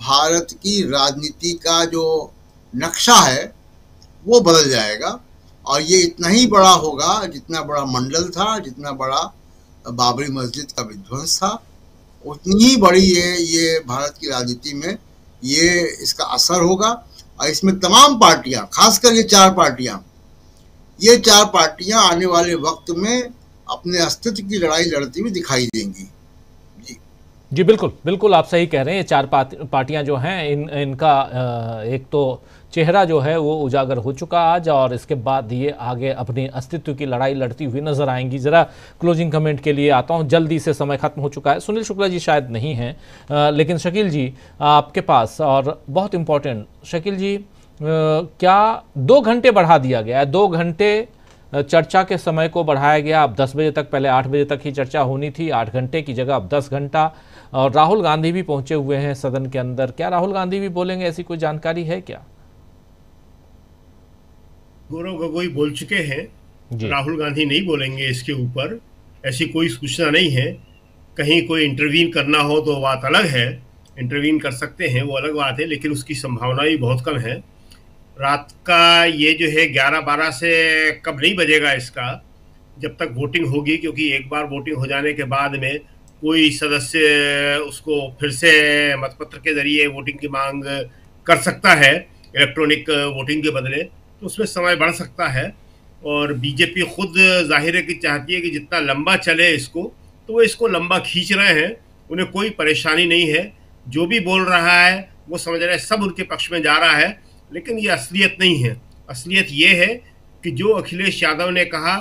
भारत की राजनीति का जो नक्शा है वो बदल जाएगा। और ये इतना ही बड़ा होगा जितना बड़ा मंडल था, जितना बड़ा बाबरी मस्जिद का विध्वंस था, उतनी ही बड़ी ये भारत की राजनीति में ये इसका असर होगा। और इसमें तमाम पार्टियां, खासकर ये 4 पार्टियां आने वाले वक्त में अपने अस्तित्व की लड़ाई लड़ती हुई दिखाई देंगी। जी बिल्कुल बिल्कुल, आप सही कह रहे हैं। ये 4 पार्टियां जो हैं, इनका एक तो चेहरा जो है वो उजागर हो चुका आज, और इसके बाद ये आगे अपने अस्तित्व की लड़ाई लड़ती हुई नजर आएंगी। ज़रा क्लोजिंग कमेंट के लिए आता हूँ, जल्दी से समय खत्म हो चुका है। सुनील शुक्ला जी शायद नहीं हैं, लेकिन शकील जी आपके पास, और बहुत इम्पोर्टेंट शकील जी, क्या 2 घंटे बढ़ा दिया गया है? 2 घंटे चर्चा के समय को बढ़ाया गया। अब 10 बजे तक, पहले 8 बजे तक ही चर्चा होनी थी, 8 घंटे की जगह अब 10 घंटा। और राहुल गांधी भी पहुंचे हुए हैं सदन के अंदर। क्या राहुल गांधी भी बोलेंगे, ऐसी कोई जानकारी है क्या? गौरव गोगोई बोल चुके हैं, जी। राहुल गांधी नहीं बोलेंगे इसके ऊपर, ऐसी कोई सूचना नहीं है। कहीं कोई इंटरवीन करना हो तो बात अलग है, इंटरवीन कर सकते हैं, वो अलग बात है, लेकिन उसकी संभावना भी बहुत कम है। रात का ये जो है 11-12 से कब नहीं बजेगा इसका, जब तक वोटिंग होगी, क्योंकि एक बार वोटिंग हो जाने के बाद में कोई सदस्य उसको फिर से मतपत्र के जरिए वोटिंग की मांग कर सकता है इलेक्ट्रॉनिक वोटिंग के बदले, तो उसमें समय बढ़ सकता है। और बीजेपी खुद जाहिर है कि चाहती है कि जितना लंबा चले इसको, तो वो इसको लंबा खींच रहे हैं, उन्हें कोई परेशानी नहीं है। जो भी बोल रहा है वो समझ रहे हैं सब उनके पक्ष में जा रहा है, लेकिन ये असलियत नहीं है। असलियत ये है कि जो अखिलेश यादव ने कहा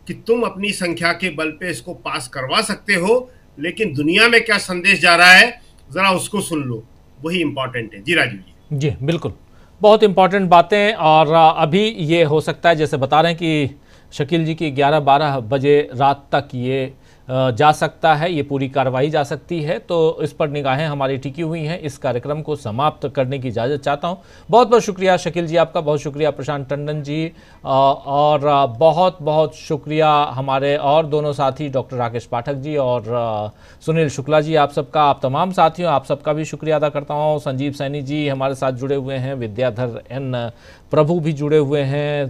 कि तुम अपनी संख्या के बल पे इसको पास करवा सकते हो, लेकिन दुनिया में क्या संदेश जा रहा है जरा उसको सुन लो, वही इंपॉर्टेंट है। जी राजीव जी। जी बिल्कुल, बहुत इंपॉर्टेंट बातें। और अभी ये हो सकता है जैसे बता रहे हैं कि शकील जी की 11-12 बजे रात तक ये जा सकता है, ये पूरी कार्रवाई जा सकती है। तो इस पर निगाहें हमारी टिकी हुई हैं। इस कार्यक्रम को समाप्त करने की इजाज़त चाहता हूं। बहुत बहुत शुक्रिया शकील जी आपका, बहुत शुक्रिया प्रशांत टंडन जी, और बहुत बहुत शुक्रिया हमारे और दोनों साथी डॉक्टर राकेश पाठक जी और सुनील शुक्ला जी, आप सबका, आप तमाम साथियों, आप सबका भी शुक्रिया अदा करता हूँ। संजीव सैनी जी हमारे साथ जुड़े हुए हैं, विद्याधर एन प्रभु भी जुड़े हुए हैं,